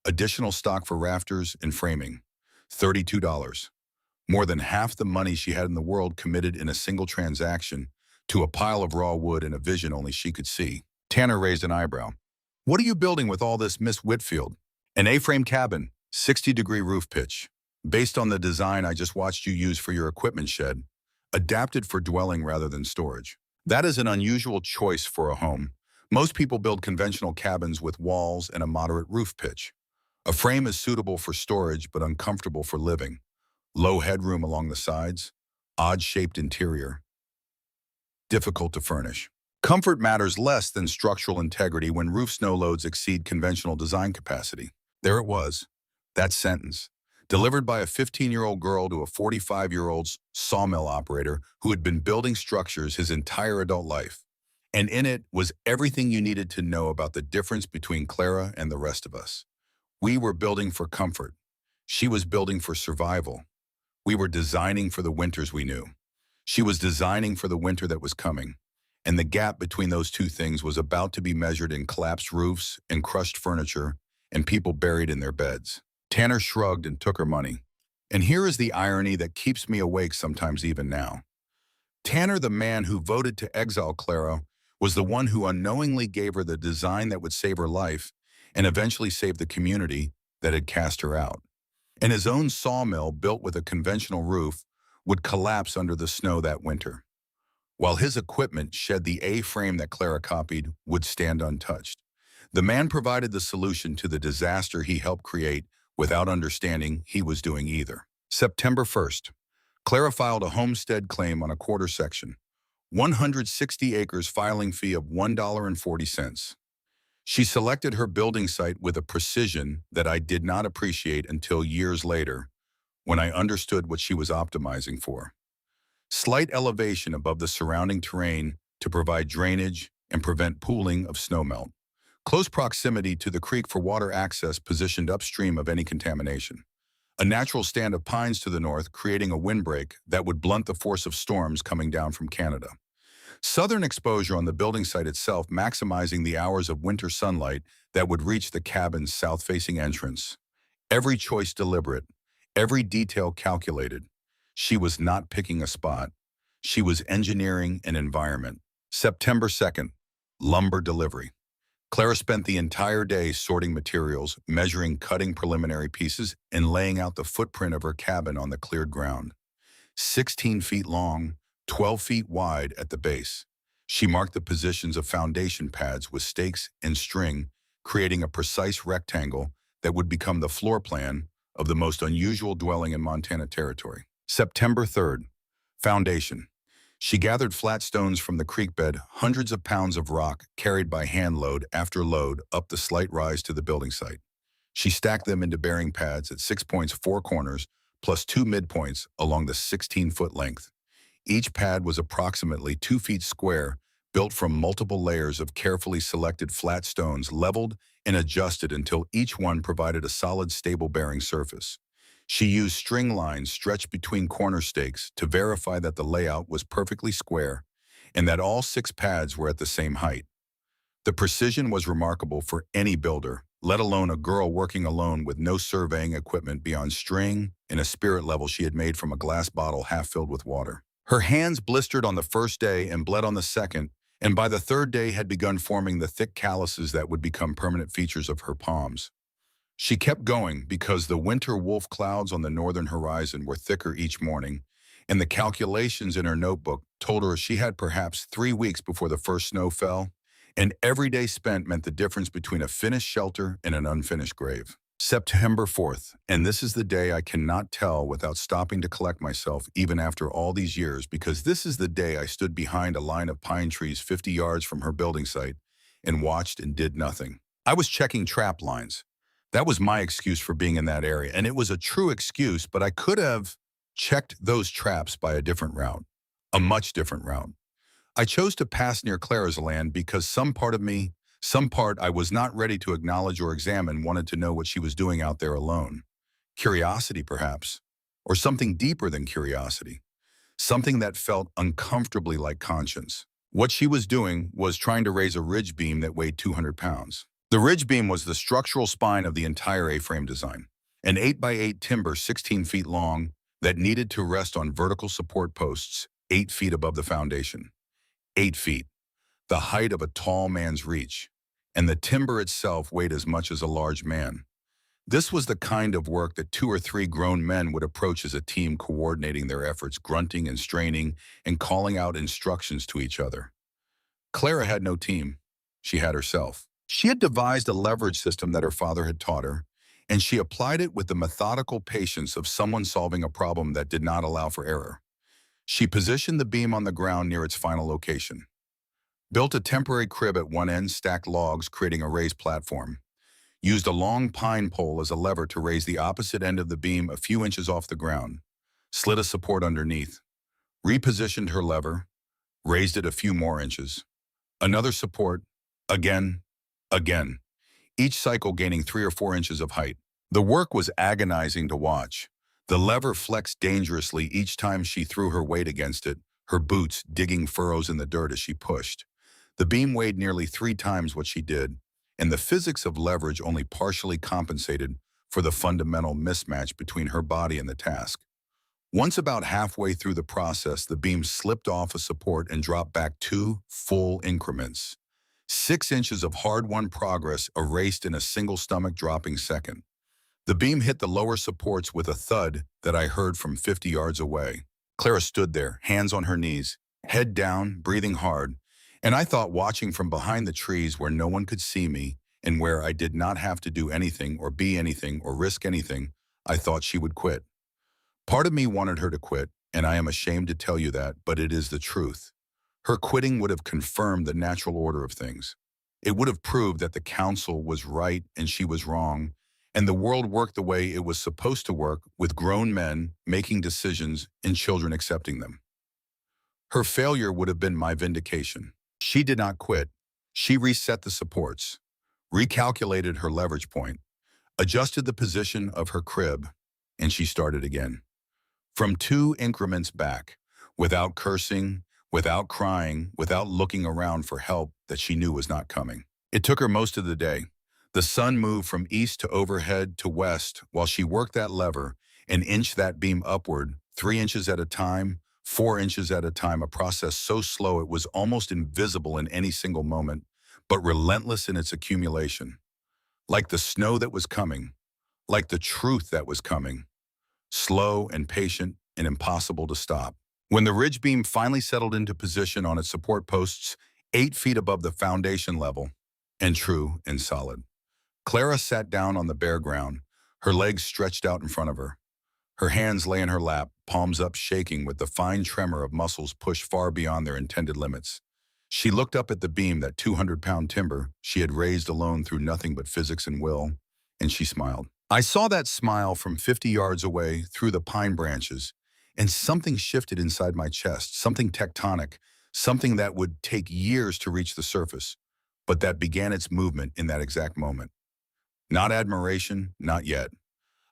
additional stock for rafters and framing, $32. More than half the money she had in the world committed in a single transaction to a pile of raw wood and a vision only she could see. Tanner raised an eyebrow. What are you building with all this, Miss Whitfield? An A-frame cabin, 60-degree roof pitch, based on the design I just watched you use for your equipment shed, adapted for dwelling rather than storage. That is an unusual choice for a home. Most people build conventional cabins with walls and a moderate roof pitch. A frame is suitable for storage but uncomfortable for living. Low headroom along the sides, odd-shaped interior, difficult to furnish. Comfort matters less than structural integrity when roof snow loads exceed conventional design capacity. There it was, that sentence, delivered by a 15-year-old girl to a 45-year-old sawmill operator who had been building structures his entire adult life. And in it was everything you needed to know about the difference between Clara and the rest of us. We were building for comfort. She was building for survival. We were designing for the winters we knew. She was designing for the winter that was coming, and the gap between those two things was about to be measured in collapsed roofs and crushed furniture and people buried in their beds. Tanner shrugged and took her money. And here is the irony that keeps me awake sometimes even now. Tanner, the man who voted to exile Clara, was the one who unknowingly gave her the design that would save her life and eventually save the community that had cast her out. And his own sawmill, built with a conventional roof, would collapse under the snow that winter, while his equipment, shed the A-frame that Clara copied, would stand untouched. The man provided the solution to the disaster he helped create without understanding he was doing either. September 1st. Clara filed a homestead claim on a quarter section, 160 acres filing fee of $1.40. She selected her building site with a precision that I did not appreciate until years later, when I understood what she was optimizing for. Slight elevation above the surrounding terrain to provide drainage and prevent pooling of snowmelt. Close proximity to the creek for water access positioned upstream of any contamination. A natural stand of pines to the north, creating a windbreak that would blunt the force of storms coming down from Canada. Southern exposure on the building site itself, maximizing the hours of winter sunlight that would reach the cabin's south-facing entrance. Every choice deliberate, every detail calculated. She was not picking a spot. She was engineering an environment. September 2nd, lumber delivery. Clara spent the entire day sorting materials, measuring, cutting preliminary pieces, and laying out the footprint of her cabin on the cleared ground. 16 feet long, 12 feet wide at the base. She marked the positions of foundation pads with stakes and string, creating a precise rectangle that would become the floor plan of the most unusual dwelling in Montana Territory. September 3rd, foundation. She gathered flat stones from the creek bed, hundreds of pounds of rock carried by hand load after load up the slight rise to the building site. She stacked them into bearing pads at 6 points, 4 corners, plus 2 midpoints along the 16-foot length. Each pad was approximately 2 feet square, built from multiple layers of carefully selected flat stones, leveled and adjusted until each one provided a solid, stable bearing surface. She used string lines stretched between corner stakes to verify that the layout was perfectly square and that all 6 pads were at the same height. The precision was remarkable for any builder, let alone a girl working alone with no surveying equipment beyond string and a spirit level she had made from a glass bottle half filled with water. Her hands blistered on the first day and bled on the second, and by the third day had begun forming the thick calluses that would become permanent features of her palms. She kept going because the winter wolf clouds on the northern horizon were thicker each morning, and the calculations in her notebook told her she had perhaps 3 weeks before the first snow fell, and every day spent meant the difference between a finished shelter and an unfinished grave. September 4th, and this is the day I cannot tell without stopping to collect myself even after all these years, because this is the day I stood behind a line of pine trees 50 yards from her building site and watched and did nothing. I was checking trap lines. That was my excuse for being in that area, and it was a true excuse, but I could have checked those traps by a different route, a much different route. I chose to pass near Clara's land because some part of me, some part I was not ready to acknowledge or examine, wanted to know what she was doing out there alone. Curiosity, perhaps, or something deeper than curiosity, something that felt uncomfortably like conscience. What she was doing was trying to raise a ridge beam that weighed 200 pounds. The ridge beam was the structural spine of the entire A-frame design, an 8x8 timber 16 feet long that needed to rest on vertical support posts 8 feet above the foundation. 8 feet, the height of a tall man's reach, and the timber itself weighed as much as a large man. This was the kind of work that 2 or 3 grown men would approach as a team, coordinating their efforts, grunting and straining, and calling out instructions to each other. Clara had no team. She had herself. She had devised a leverage system that her father had taught her, and she applied it with the methodical patience of someone solving a problem that did not allow for error. She positioned the beam on the ground near its final location, built a temporary crib at one end, stacked logs creating a raised platform, used a long pine pole as a lever to raise the opposite end of the beam a few inches off the ground, slid a support underneath, repositioned her lever, raised it a few more inches, another support, again, each cycle gaining 3 or 4 inches of height. The work was agonizing to watch. The lever flexed dangerously each time she threw her weight against it, her boots digging furrows in the dirt as she pushed. The beam weighed nearly 3 times what she did, and the physics of leverage only partially compensated for the fundamental mismatch between her body and the task. Once about halfway through the process, the beam slipped off a support and dropped back 2 full increments. 6 inches of hard-won progress erased in a single stomach-dropping second. The beam hit the lower supports with a thud that I heard from 50 yards away. Clara stood there, hands on her knees, head down, breathing hard, and I thought, watching from behind the trees where no one could see me and where I did not have to do anything or be anything or risk anything, I thought she would quit. Part of me wanted her to quit, and I am ashamed to tell you that, but it is the truth. Her quitting would have confirmed the natural order of things. It would have proved that the council was right and she was wrong, and the world worked the way it was supposed to work, with grown men making decisions and children accepting them. Her failure would have been my vindication. She did not quit. She reset the supports, recalculated her leverage point, adjusted the position of her crib, and she started again. From 2 increments back, without cursing, without crying, without looking around for help that she knew was not coming. It took her most of the day. The sun moved from east to overhead to west while she worked that lever and inched that beam upward, 3 inches at a time, 4 inches at a time, a process so slow it was almost invisible in any single moment, but relentless in its accumulation. Like the snow that was coming, like the truth that was coming, slow and patient and impossible to stop. When the ridge beam finally settled into position on its support posts, 8 feet above the foundation level, and true and solid, Clara sat down on the bare ground, her legs stretched out in front of her. Her hands lay in her lap, palms up, shaking with the fine tremor of muscles pushed far beyond their intended limits. She looked up at the beam, that 200-pound timber she had raised alone through nothing but physics and will, and she smiled. I saw that smile from 50 yards away through the pine branches, and something shifted inside my chest, something tectonic, something that would take years to reach the surface, but that began its movement in that exact moment. Not admiration, not yet.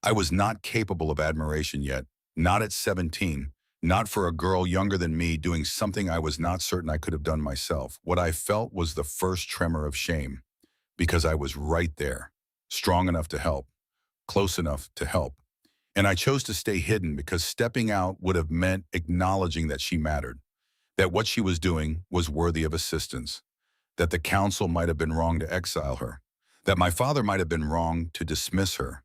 I was not capable of admiration yet, not at 17, not for a girl younger than me doing something I was not certain I could have done myself. What I felt was the first tremor of shame, because I was right there, strong enough to help, close enough to help. And I chose to stay hidden because stepping out would have meant acknowledging that she mattered, that what she was doing was worthy of assistance, that the council might have been wrong to exile her, that my father might have been wrong to dismiss her,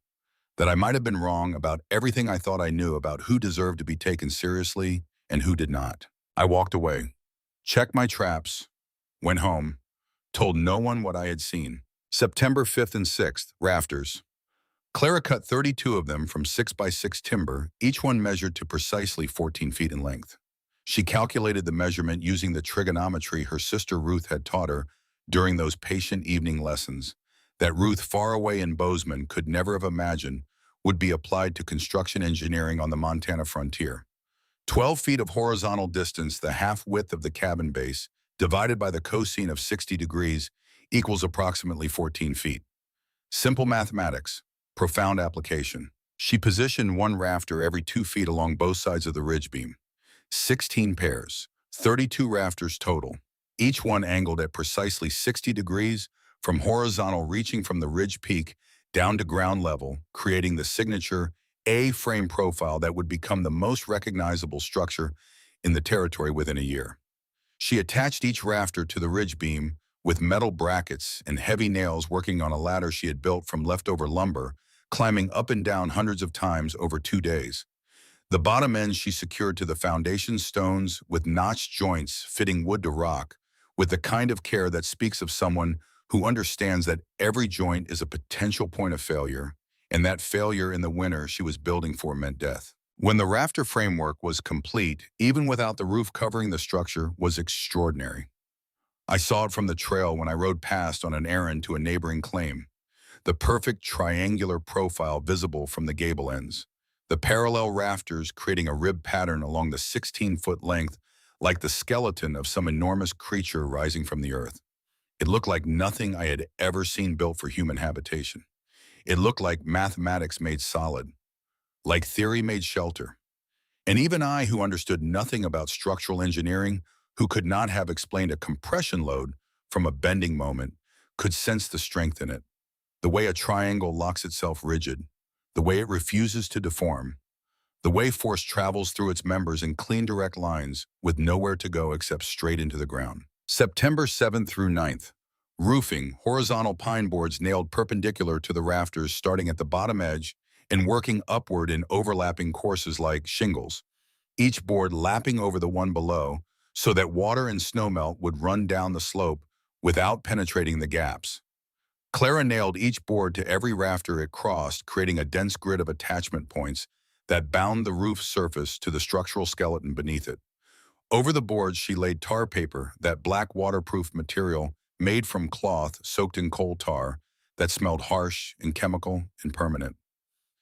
that I might have been wrong about everything I thought I knew about who deserved to be taken seriously and who did not. I walked away, checked my traps, went home, told no one what I had seen. September 5th and 6th, rafters. Clara cut 32 of them from 6x6 timber, each one measured to precisely 14 feet in length. She calculated the measurement using the trigonometry her sister Ruth had taught her during those patient evening lessons, that Ruth, far away in Bozeman, could never have imagined would be applied to construction engineering on the Montana frontier. 12 feet of horizontal distance, the half width of the cabin base, divided by the cosine of 60 degrees, equals approximately 14 feet. Simple mathematics, profound application. She positioned one rafter every 2 feet along both sides of the ridge beam. 16 pairs, 32 rafters total, each one angled at precisely 60 degrees, from horizontal, reaching from the ridge peak down to ground level, creating the signature A-frame profile that would become the most recognizable structure in the territory within a year. She attached each rafter to the ridge beam with metal brackets and heavy nails, working on a ladder she had built from leftover lumber, climbing up and down hundreds of times over 2 days. The bottom end she secured to the foundation stones with notched joints fitting wood to rock, with the kind of care that speaks of someone who understands that every joint is a potential point of failure, and that failure in the winter she was building for meant death. When the rafter framework was complete, even without the roof covering the structure, was extraordinary. I saw it from the trail when I rode past on an errand to a neighboring claim. The perfect triangular profile visible from the gable ends. The parallel rafters creating a rib pattern along the 16-foot length, like the skeleton of some enormous creature rising from the earth. It looked like nothing I had ever seen built for human habitation. It looked like mathematics made solid, like theory made shelter. And even I, who understood nothing about structural engineering, who could not have explained a compression load from a bending moment, could sense the strength in it. The way a triangle locks itself rigid, the way it refuses to deform, the way force travels through its members in clean direct lines with nowhere to go except straight into the ground. September 7th through 9th. Roofing, horizontal pine boards nailed perpendicular to the rafters starting at the bottom edge and working upward in overlapping courses like shingles, each board lapping over the one below so that water and snowmelt would run down the slope without penetrating the gaps. Clara nailed each board to every rafter it crossed, creating a dense grid of attachment points that bound the roof surface to the structural skeleton beneath it. Over the boards, she laid tar paper, that black waterproof material made from cloth soaked in coal tar that smelled harsh and chemical and permanent.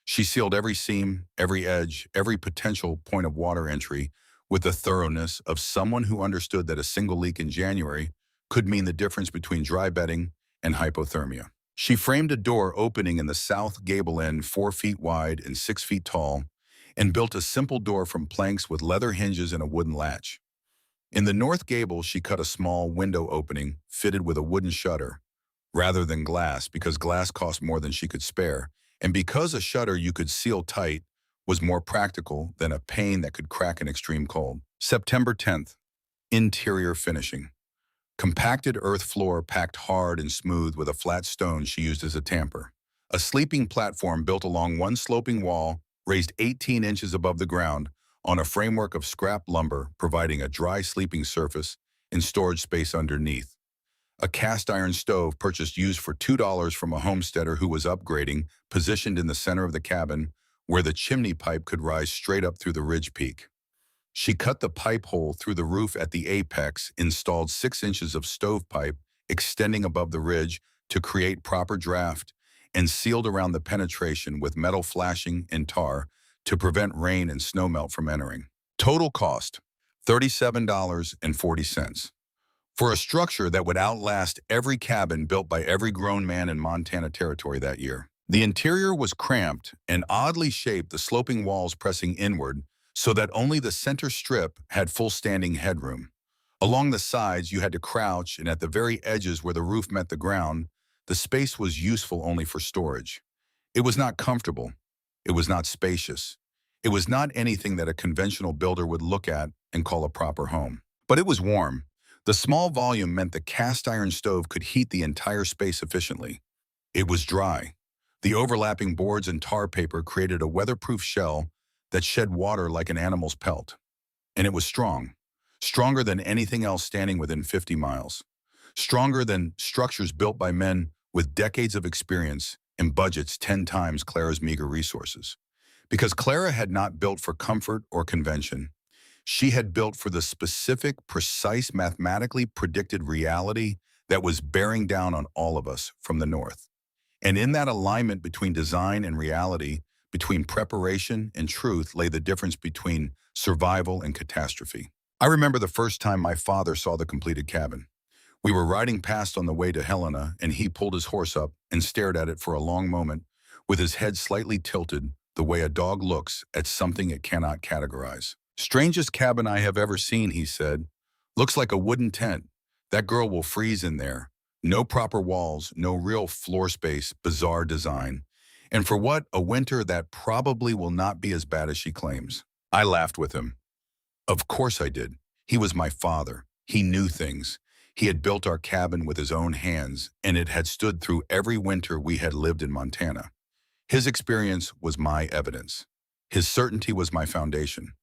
She sealed every seam, every edge, every potential point of water entry with the thoroughness of someone who understood that a single leak in January could mean the difference between dry bedding and hypothermia. She framed a door opening in the south gable end 4 feet wide and 6 feet tall and built a simple door from planks with leather hinges and a wooden latch. In the north gable, she cut a small window opening fitted with a wooden shutter, rather than glass because glass cost more than she could spare, and because a shutter you could seal tight was more practical than a pane that could crack in extreme cold. September 10th. Interior finishing. Compacted earth floor packed hard and smooth with a flat stone she used as a tamper. A sleeping platform built along one sloping wall, raised 18 inches above the ground, on a framework of scrap lumber, providing a dry sleeping surface and storage space underneath. A cast iron stove purchased used for $2 from a homesteader who was upgrading, positioned in the center of the cabin, where the chimney pipe could rise straight up through the ridge peak. She cut the pipe hole through the roof at the apex, installed 6 inches of stovepipe extending above the ridge to create proper draft, and sealed around the penetration with metal flashing and tar to prevent rain and snowmelt from entering. Total cost, $37.40. For a structure that would outlast every cabin built by every grown man in Montana Territory that year. The interior was cramped and oddly shaped, the sloping walls pressing inward so that only the center strip had full standing headroom. Along the sides, you had to crouch, and at the very edges where the roof met the ground, the space was useful only for storage. It was not comfortable. It was not spacious. It was not anything that a conventional builder would look at and call a proper home. But it was warm. The small volume meant the cast iron stove could heat the entire space efficiently. It was dry. The overlapping boards and tar paper created a weatherproof shell that shed water like an animal's pelt. And it was strong. Stronger than anything else standing within 50 miles. Stronger than structures built by men with decades of experience and budgets 10 times Clara's meager resources. Because Clara had not built for comfort or convention. She had built for the specific, precise, mathematically predicted reality that was bearing down on all of us from the north. And in that alignment between design and reality, between preparation and truth, lay the difference between survival and catastrophe. I remember the first time my father saw the completed cabin. We were riding past on the way to Helena, and he pulled his horse up and stared at it for a long moment, with his head slightly tilted, the way a dog looks at something it cannot categorize. "Strangest cabin I have ever seen," he said. "Looks like a wooden tent. That girl will freeze in there. No proper walls, no real floor space, bizarre design. And for what? A winter that probably will not be as bad as she claims." I laughed with him. Of course I did. He was my father. He knew things. He had built our cabin with his own hands, and it had stood through every winter we had lived in Montana. His experience was my evidence. His certainty was my foundation.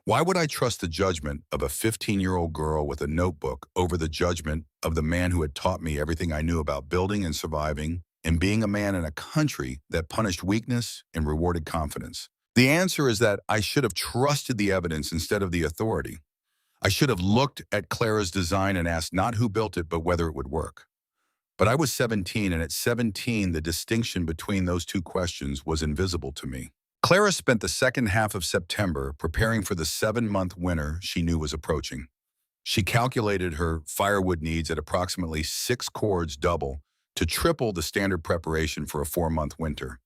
Why would I trust the judgment of a 15-year-old girl with a notebook over the judgment of the man who had taught me everything I knew about building and surviving and being a man in a country that punished weakness and rewarded confidence? The answer is that I should have trusted the evidence instead of the authority. I should have looked at Clara's design and asked not who built it, but whether it would work. But I was 17, and at 17, the distinction between those two questions was invisible to me. Clara spent the second half of September preparing for the 7-month winter she knew was approaching. She calculated her firewood needs at approximately 6 cords double to triple the standard preparation for a 4-month winter.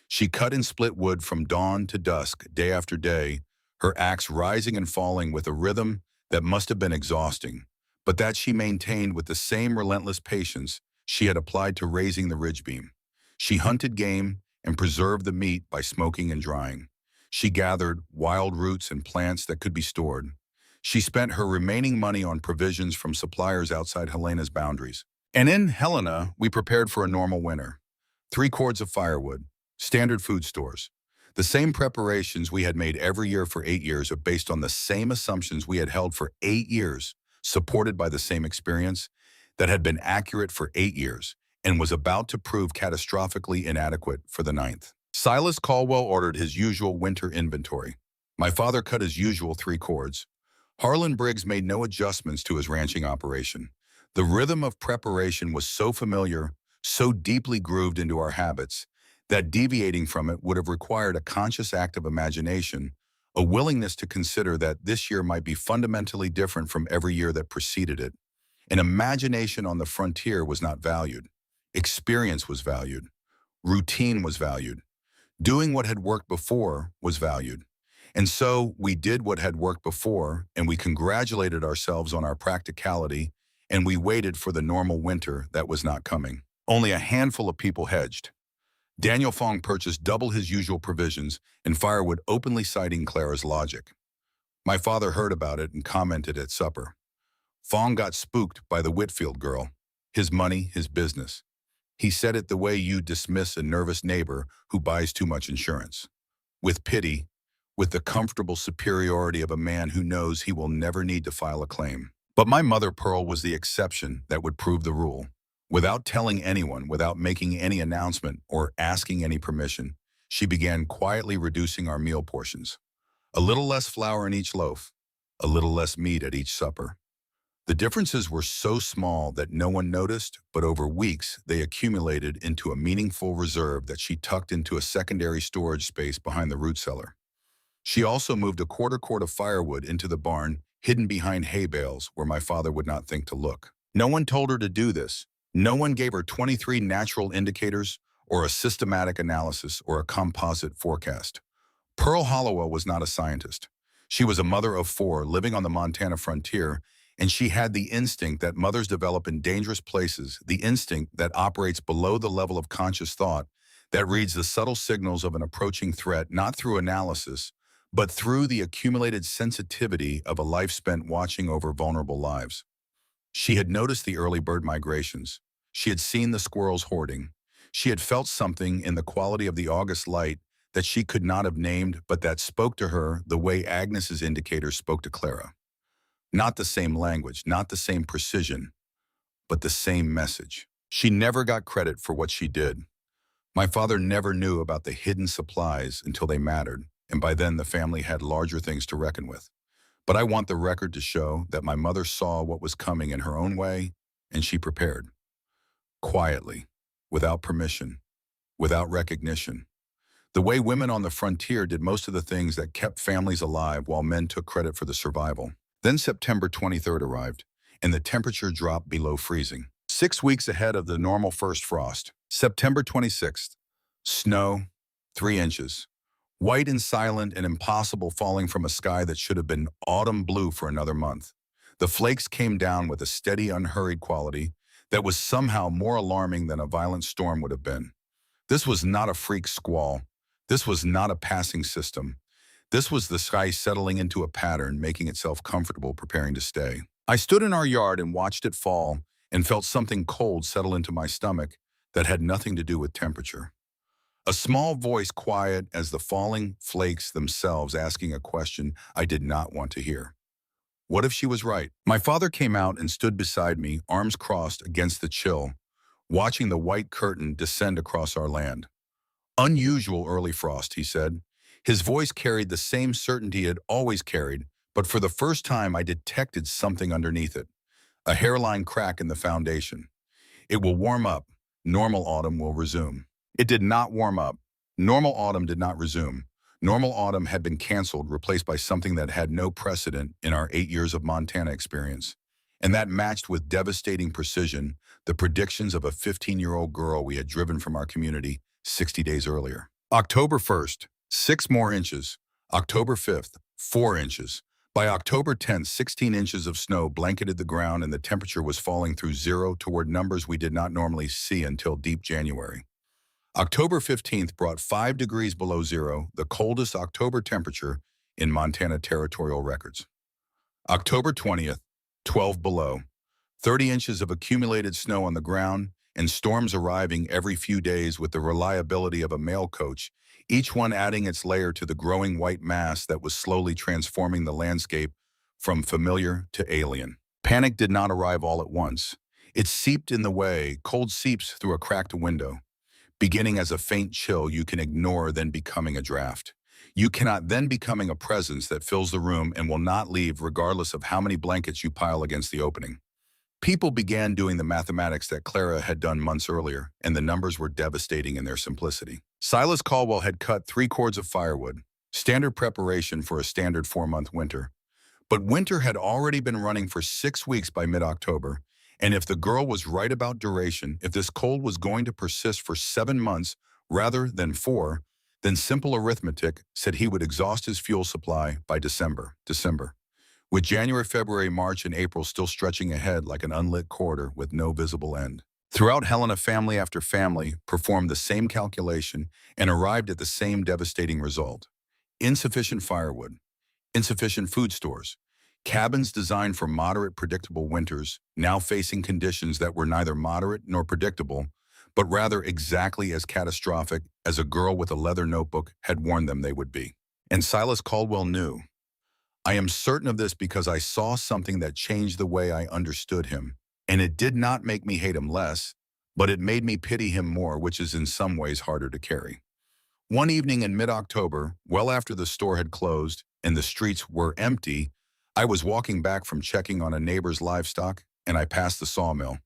She cut and split wood from dawn to dusk, day after day, her axe rising and falling with a rhythm that must have been exhausting, but that she maintained with the same relentless patience she had applied to raising the ridge beam. She hunted game and preserved the meat by smoking and drying. She gathered wild roots and plants that could be stored. She spent her remaining money on provisions from suppliers outside Helena's boundaries. And in Helena, we prepared for a normal winter. 3 cords of firewood, standard food stores. The same preparations we had made every year for 8 years are based on the same assumptions we had held for 8 years, supported by the same experience that had been accurate for 8 years and was about to prove catastrophically inadequate for the 9th. Silas Caldwell ordered his usual winter inventory. My father cut his usual 3 cords. Harlan Briggs made no adjustments to his ranching operation. The rhythm of preparation was so familiar, so deeply grooved into our habits, that deviating from it would have required a conscious act of imagination, a willingness to consider that this year might be fundamentally different from every year that preceded it. An imagination on the frontier was not valued. Experience was valued. Routine was valued. Doing what had worked before was valued. And so we did what had worked before, and we congratulated ourselves on our practicality, and we waited for the normal winter that was not coming. Only a handful of people hedged. Daniel Fong purchased double his usual provisions and firewood, openly citing Clara's logic. My father heard about it and commented at supper. Fong got spooked by the Whitfield girl. His money, his business. He said it the way you dismiss a nervous neighbor who buys too much insurance. With pity, with the comfortable superiority of a man who knows he will never need to file a claim. But my mother Pearl was the exception that would prove the rule. Without telling anyone, without making any announcement or asking any permission, she began quietly reducing our meal portions. A little less flour in each loaf, a little less meat at each supper. The differences were so small that no one noticed, but over weeks they accumulated into a meaningful reserve that she tucked into a secondary storage space behind the root cellar. She also moved a quarter quart of firewood into the barn, hidden behind hay bales where my father would not think to look. No one told her to do this. No one gave her 23 natural indicators or a systematic analysis or a composite forecast. Pearl Hollowell was not a scientist. She was a mother of 4 living on the Montana frontier, and she had the instinct that mothers develop in dangerous places, the instinct that operates below the level of conscious thought, that reads the subtle signals of an approaching threat not through analysis, but through the accumulated sensitivity of a life spent watching over vulnerable lives. She had noticed the early bird migrations. She had seen the squirrels hoarding. She had felt something in the quality of the August light that she could not have named, but that spoke to her the way Agnes's indicators spoke to Clara. Not the same language, not the same precision, but the same message. She never got credit for what she did. My father never knew about the hidden supplies until they mattered, and by then the family had larger things to reckon with. But I want the record to show that my mother saw what was coming in her own way, and she prepared. Quietly, without permission, without recognition. The way women on the frontier did most of the things that kept families alive while men took credit for the survival. Then September 23rd arrived, and the temperature dropped below freezing. 6 weeks ahead of the normal first frost. September 26th. Snow, 3 inches. White and silent and impossible, falling from a sky that should have been autumn blue for another month. The flakes came down with a steady, unhurried quality that was somehow more alarming than a violent storm would have been. This was not a freak squall. This was not a passing system. This was the sky settling into a pattern, making itself comfortable, preparing to stay. I stood in our yard and watched it fall and felt something cold settle into my stomach that had nothing to do with temperature. A small voice, quiet as the falling flakes themselves, asking a question I did not want to hear. What if she was right? My father came out and stood beside me, arms crossed against the chill, watching the white curtain descend across our land. Unusual early frost, he said. His voice carried the same certainty it had always carried, but for the first time I detected something underneath it. A hairline crack in the foundation. It will warm up. Normal autumn will resume. It did not warm up. Normal autumn did not resume. Normal autumn had been canceled, replaced by something that had no precedent in our 8 years of Montana experience. And that matched with devastating precision the predictions of a 15-year-old girl we had driven from our community 60 days earlier. October 1st, 6 more inches. October 5th, 4 inches. By October 10th, 16 inches of snow blanketed the ground and the temperature was falling through zero toward numbers we did not normally see until deep January. October 15th brought 5 degrees below zero, the coldest October temperature in Montana territorial records. October 20th, 12 below, 30 inches of accumulated snow on the ground, and storms arriving every few days with the reliability of a mail coach, each one adding its layer to the growing white mass that was slowly transforming the landscape from familiar to alien. Panic did not arrive all at once. It seeped in the way, cold seeps through a cracked window, beginning as a faint chill you can ignore, then becoming a draft. You cannot, then becoming a presence that fills the room and will not leave regardless of how many blankets you pile against the opening. People began doing the mathematics that Clara had done months earlier, and the numbers were devastating in their simplicity. Silas Caldwell had cut 3 cords of firewood, standard preparation for a standard 4-month winter. But winter had already been running for 6 weeks by mid-October, and if the girl was right about duration, if this cold was going to persist for 7 months rather than 4, then simple arithmetic said he would exhaust his fuel supply by December. With January, February, March, and April still stretching ahead like an unlit corridor with no visible end. Throughout Helena, family after family performed the same calculation and arrived at the same devastating result. Insufficient firewood, insufficient food stores, cabins designed for moderate, predictable winters, now facing conditions that were neither moderate nor predictable, but rather exactly as catastrophic as a girl with a leather notebook had warned them they would be. And Silas Caldwell knew. I am certain of this because I saw something that changed the way I understood him. And it did not make me hate him less, but it made me pity him more, which is in some ways harder to carry. One evening in mid-October, well after the store had closed and the streets were empty, I was walking back from checking on a neighbor's livestock, and I passed the sawmill.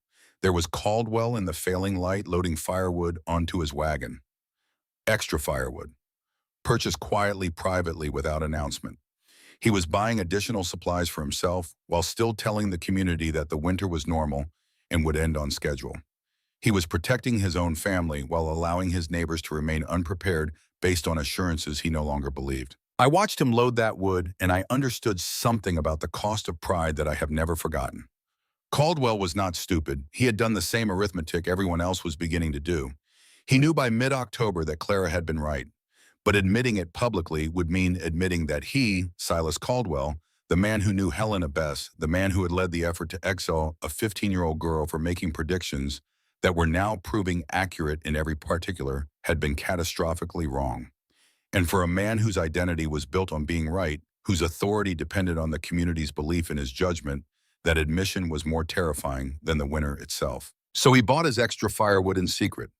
There was Caldwell in the failing light loading firewood onto his wagon. Extra firewood, purchased quietly, privately, without announcement. He was buying additional supplies for himself while still telling the community that the winter was normal and would end on schedule. He was protecting his own family while allowing his neighbors to remain unprepared based on assurances he no longer believed. I watched him load that wood, and I understood something about the cost of pride that I have never forgotten. Caldwell was not stupid. He had done the same arithmetic everyone else was beginning to do. He knew by mid-October that Clara had been right. But admitting it publicly would mean admitting that he, Silas Caldwell, the man who knew Helena best, the man who had led the effort to exile a 15-year-old girl for making predictions that were now proving accurate in every particular, had been catastrophically wrong. And for a man whose identity was built on being right, whose authority depended on the community's belief in his judgment, that admission was more terrifying than the winter itself. So he bought his extra firewood in secret,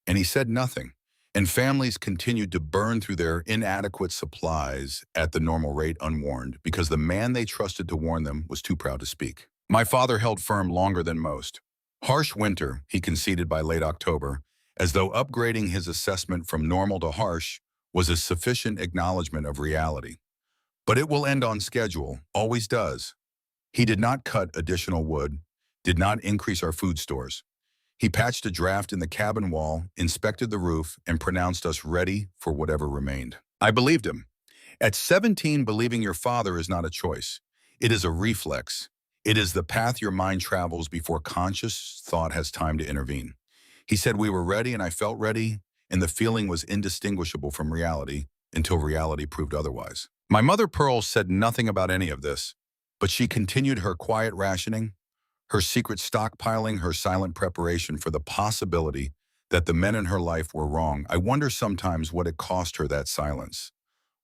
and he said nothing. And families continued to burn through their inadequate supplies at the normal rate unwarned because the man they trusted to warn them was too proud to speak. My father held firm longer than most. Harsh winter, he conceded by late October, as though upgrading his assessment from normal to harsh was a sufficient acknowledgement of reality. But it will end on schedule, always does. He did not cut additional wood, did not increase our food stores. He patched a draft in the cabin wall, inspected the roof, and pronounced us ready for whatever remained. I believed him. At 17, believing your father is not a choice. It is a reflex. It is the path your mind travels before conscious thought has time to intervene. He said we were ready, and I felt ready, and the feeling was indistinguishable from reality until reality proved otherwise. My mother Pearl said nothing about any of this, but she continued her quiet rationing, her secret stockpiling, her silent preparation for the possibility that the men in her life were wrong. I wonder sometimes what it cost her, that silence.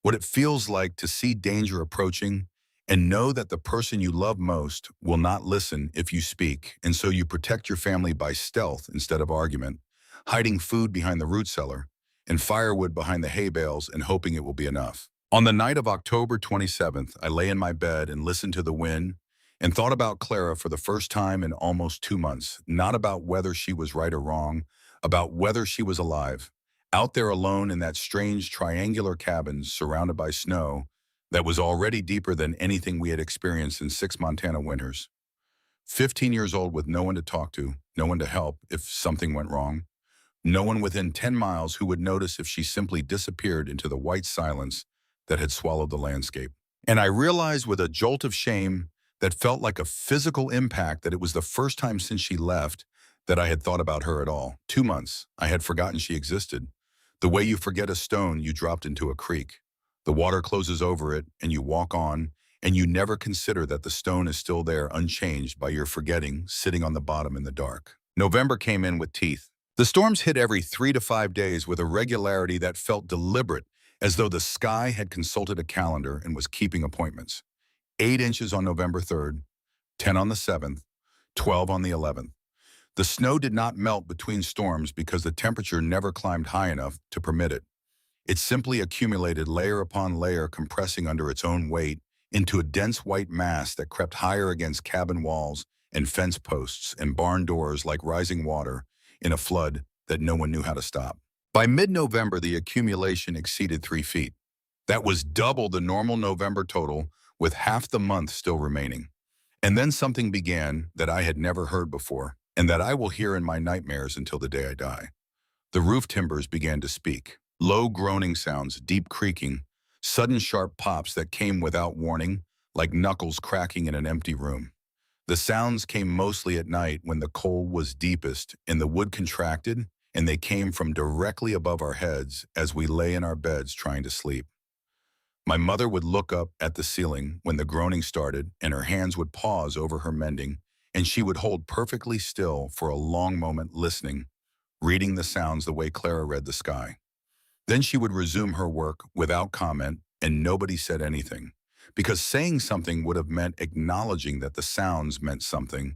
What it feels like to see danger approaching and know that the person you love most will not listen if you speak, and so you protect your family by stealth instead of argument, hiding food behind the root cellar and firewood behind the hay bales and hoping it will be enough. On the night of October 27th, I lay in my bed and listened to the wind and thought about Clara for the first time in almost 2 months, not about whether she was right or wrong, about whether she was alive, out there alone in that strange triangular cabin surrounded by snow that was already deeper than anything we had experienced in 6 Montana winters. 15 years old with no one to talk to, no one to help if something went wrong, no one within 10 miles who would notice if she simply disappeared into the white silence that had swallowed the landscape. And I realized with a jolt of shame that felt like a physical impact that it was the first time since she left that I had thought about her at all. 2 months, I had forgotten she existed. The way you forget a stone you dropped into a creek. The water closes over it and you walk on, and you never consider that the stone is still there unchanged by your forgetting, sitting on the bottom in the dark. November came in with teeth. The storms hit every 3 to 5 days with a regularity that felt deliberate, as though the sky had consulted a calendar and was keeping appointments. 8 inches on November 3rd, 10 on the 7th, 12 on the 11th. The snow did not melt between storms because the temperature never climbed high enough to permit it. It simply accumulated layer upon layer, compressing under its own weight into a dense white mass that crept higher against cabin walls and fence posts and barn doors like rising water in a flood that no one knew how to stop. By mid-November, the accumulation exceeded 3 feet. That was double the normal November total, with half the month still remaining. And then something began that I had never heard before, and that I will hear in my nightmares until the day I die. The roof timbers began to speak. Low groaning sounds, deep creaking, sudden sharp pops that came without warning, like knuckles cracking in an empty room. The sounds came mostly at night when the cold was deepest and the wood contracted, and they came from directly above our heads as we lay in our beds trying to sleep. My mother would look up at the ceiling when the groaning started, and her hands would pause over her mending, and she would hold perfectly still for a long moment listening, reading the sounds the way Clara read the sky. Then she would resume her work without comment, and nobody said anything, because saying something would have meant acknowledging that the sounds meant something,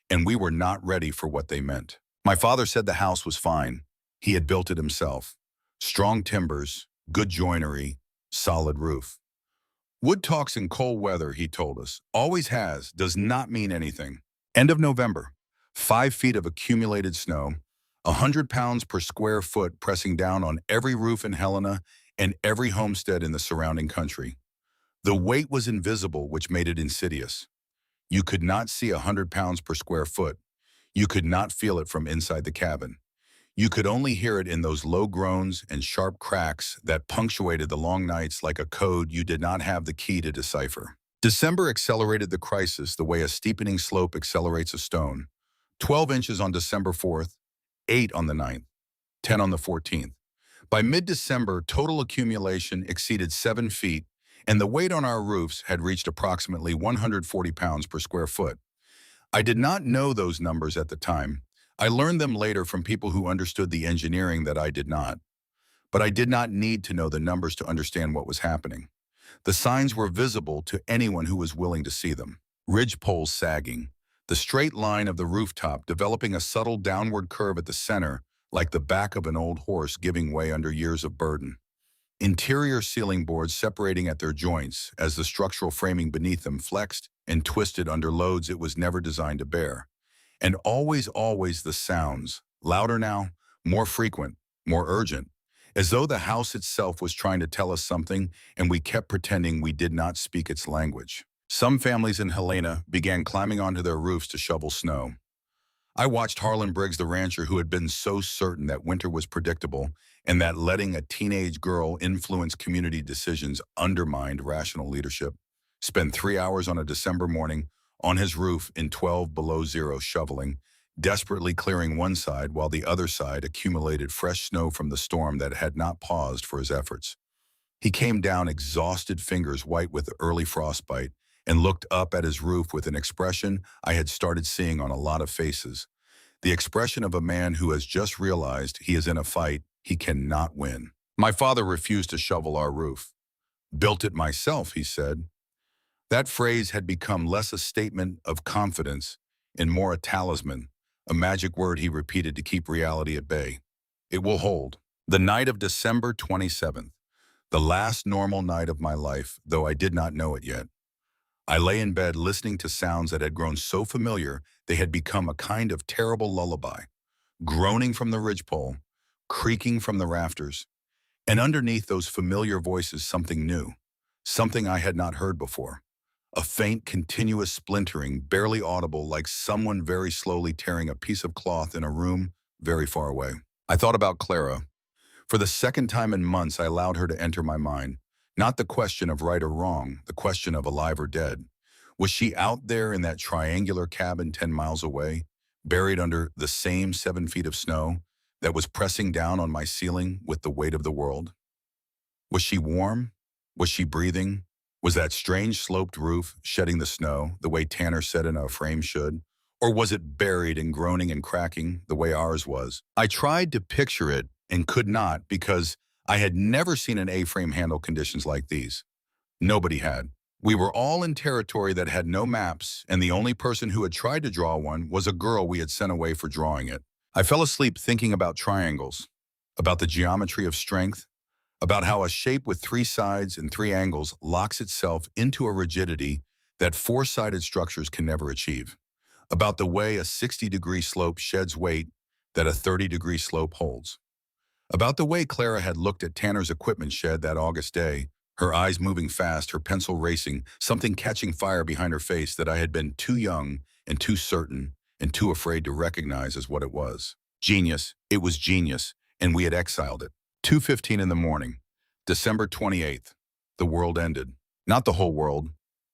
and we were not ready for what they meant. My father said the house was fine. He had built it himself. Strong timbers, good joinery, solid roof. Wood talks in cold weather, he told us. Always has, does not mean anything. End of November. 5 feet of accumulated snow, 100 pounds per square foot pressing down on every roof in Helena and every homestead in the surrounding country. The weight was invisible, which made it insidious. You could not see 100 pounds per square foot. You could not feel it from inside the cabin. You could only hear it in those low groans and sharp cracks that punctuated the long nights like a code you did not have the key to decipher. December accelerated the crisis the way a steepening slope accelerates a stone. 12 inches on December 4th, 8 on the 9th, 10 on the 14th. By mid-December, total accumulation exceeded 7 feet, and the weight on our roofs had reached approximately 140 pounds per square foot. I did not know those numbers at the time. I learned them later from people who understood the engineering that I did not. But I did not need to know the numbers to understand what was happening. The signs were visible to anyone who was willing to see them. Ridge poles sagging, the straight line of the rooftop developing a subtle downward curve at the center, like the back of an old horse giving way under years of burden. Interior ceiling boards separating at their joints as the structural framing beneath them flexed and twisted under loads it was never designed to bear. And always the sounds, louder now, more frequent, more urgent, as though the house itself was trying to tell us something and we kept pretending we did not speak its language. Some families in Helena began climbing onto their roofs to shovel snow. I watched Harlan Briggs, the rancher who had been so certain that winter was predictable and that letting a teenage girl influence community decisions undermined rational leadership, spend 3 hours on a December morning on his roof in 12 below zero shoveling, desperately clearing one side while the other side accumulated fresh snow from the storm that had not paused for his efforts. He came down, exhausted fingers white with early frostbite, and looked up at his roof with an expression I had started seeing on a lot of faces. The expression of a man who has just realized he is in a fight he cannot win. My father refused to shovel our roof. "Built it myself," he said. That phrase had become less a statement of confidence and more a talisman, a magic word he repeated to keep reality at bay. It will hold. The night of December 27th, the last normal night of my life, though I did not know it yet. I lay in bed listening to sounds that had grown so familiar they had become a kind of terrible lullaby, groaning from the ridgepole, creaking from the rafters, and underneath those familiar voices something new, something I had not heard before. A faint, continuous splintering, barely audible, like someone very slowly tearing a piece of cloth in a room very far away. I thought about Clara. For the second time in months, I allowed her to enter my mind, Not the question of right or wrong, the question of alive or dead. Was she out there in that triangular cabin 10 miles away, buried under the same 7 feet of snow that was pressing down on my ceiling with the weight of the world? Was she warm? Was she breathing? Was that strange sloped roof shedding the snow the way Tanner said in a frame should? Or was it buried and groaning and cracking the way ours was? I tried to picture it and could not because I had never seen an A-frame handle conditions like these. Nobody had. We were all in territory that had no maps, and the only person who had tried to draw one was a girl we had sent away for drawing it. I fell asleep thinking about triangles, about the geometry of strength, about how a shape with 3 sides and 3 angles locks itself into a rigidity that 4-sided structures can never achieve, about the way a 60-degree slope sheds weight that a 30-degree slope holds, about the way Clara had looked at Tanner's equipment shed that August day, her eyes moving fast, her pencil racing, something catching fire behind her face that I had been too young and too certain and too afraid to recognize as what it was. Genius. It was genius, and we had exiled it. 2:15 in the morning, December 28th. The world ended. Not the whole world,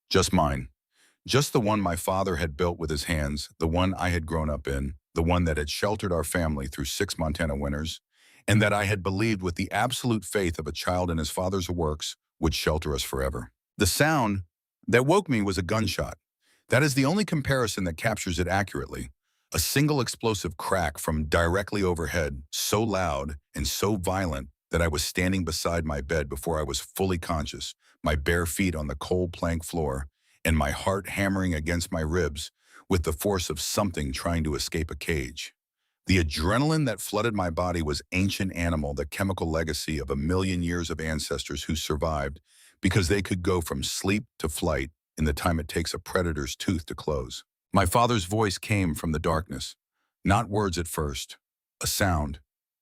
just mine. Just the one my father had built with his hands, the one I had grown up in, the one that had sheltered our family through 6 Montana winters, and that I had believed with the absolute faith of a child in his father's works would shelter us forever. The sound that woke me was a gunshot. That is the only comparison that captures it accurately. A single explosive crack from directly overhead, so loud and so violent that I was standing beside my bed before I was fully conscious, my bare feet on the cold plank floor, and my heart hammering against my ribs with the force of something trying to escape a cage. The adrenaline that flooded my body was ancient animal, the chemical legacy of a million years of ancestors who survived because they could go from sleep to flight in the time it takes a predator's tooth to close. My father's voice came from the darkness. Not words at first. A sound.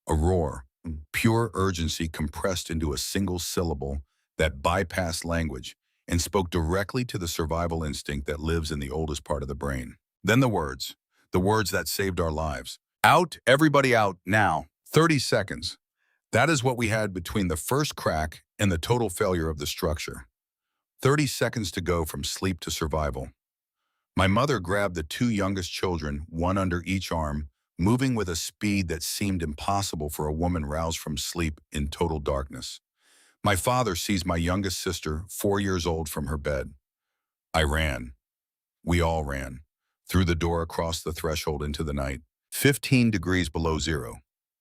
A roar. Pure urgency compressed into a single syllable that bypassed language and spoke directly to the survival instinct that lives in the oldest part of the brain. Then the words that saved our lives. Out, everybody out, now. 30 seconds. That is what we had between the first crack and the total failure of the structure. 30 seconds to go from sleep to survival. My mother grabbed the 2 youngest children, one under each arm, moving with a speed that seemed impossible for a woman roused from sleep in total darkness. My father seized my youngest sister, 4 years old, from her bed. I ran. We all ran. Through the door across the threshold into the night. 15 degrees below zero.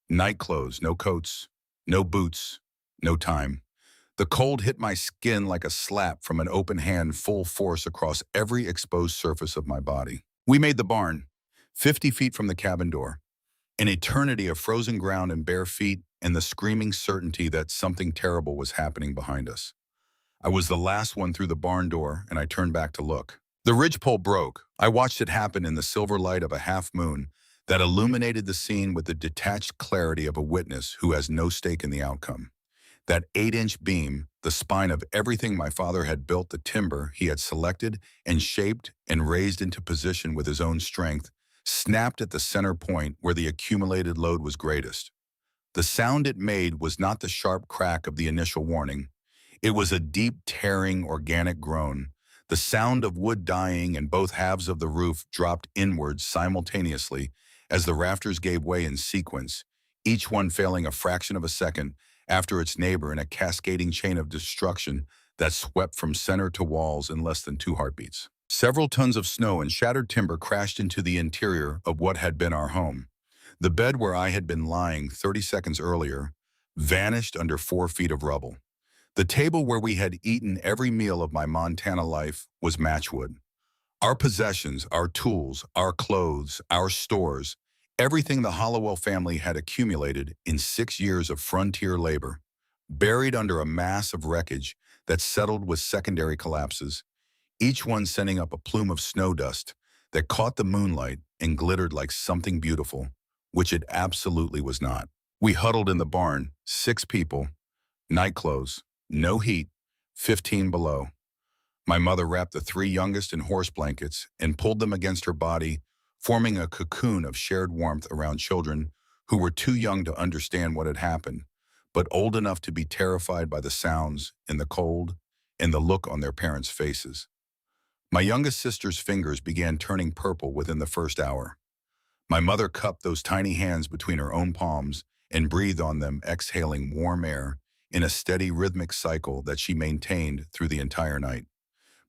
Night clothes, no coats, no boots, no time. The cold hit my skin like a slap from an open hand, full force across every exposed surface of my body. We made the barn, 50 feet from the cabin door. An eternity of frozen ground and bare feet and the screaming certainty that something terrible was happening behind us. I was the last one through the barn door, and I turned back to look. The ridgepole broke. I watched it happen in the silver light of a half moon that illuminated the scene with the detached clarity of a witness who has no stake in the outcome. That 8-inch beam, the spine of everything my father had built, the timber he had selected and shaped and raised into position with his own strength, snapped at the center point where the accumulated load was greatest. The sound it made was not the sharp crack of the initial warning. It was a deep, tearing, organic groan. The sound of wood dying and both halves of the roof dropped inwards simultaneously as the rafters gave way in sequence, each one failing a fraction of a second after its neighbor in a cascading chain of destruction that swept from center to walls in less than 2 heartbeats. Several tons of snow and shattered timber crashed into the interior of what had been our home. The bed where I had been lying 30 seconds earlier vanished under 4 feet of rubble. The table where we had eaten every meal of my Montana life was matchwood. Our possessions, our tools, our clothes, our stores, everything the Hollowell family had accumulated in 6 years of frontier labor, buried under a mass of wreckage that settled with secondary collapses, each one sending up a plume of snow dust that caught the moonlight and glittered like something beautiful, which it absolutely was not. We huddled in the barn, 6 people, night clothes, no heat, 15 below. My mother wrapped the 3 youngest in horse blankets and pulled them against her body, forming a cocoon of shared warmth around children who were too young to understand what had happened, but old enough to be terrified by the sounds and the cold and the look on their parents' faces. My youngest sister's fingers began turning purple within the first hour. My mother cupped those tiny hands between her own palms and breathed on them, exhaling warm air in a steady rhythmic cycle that she maintained through the entire night.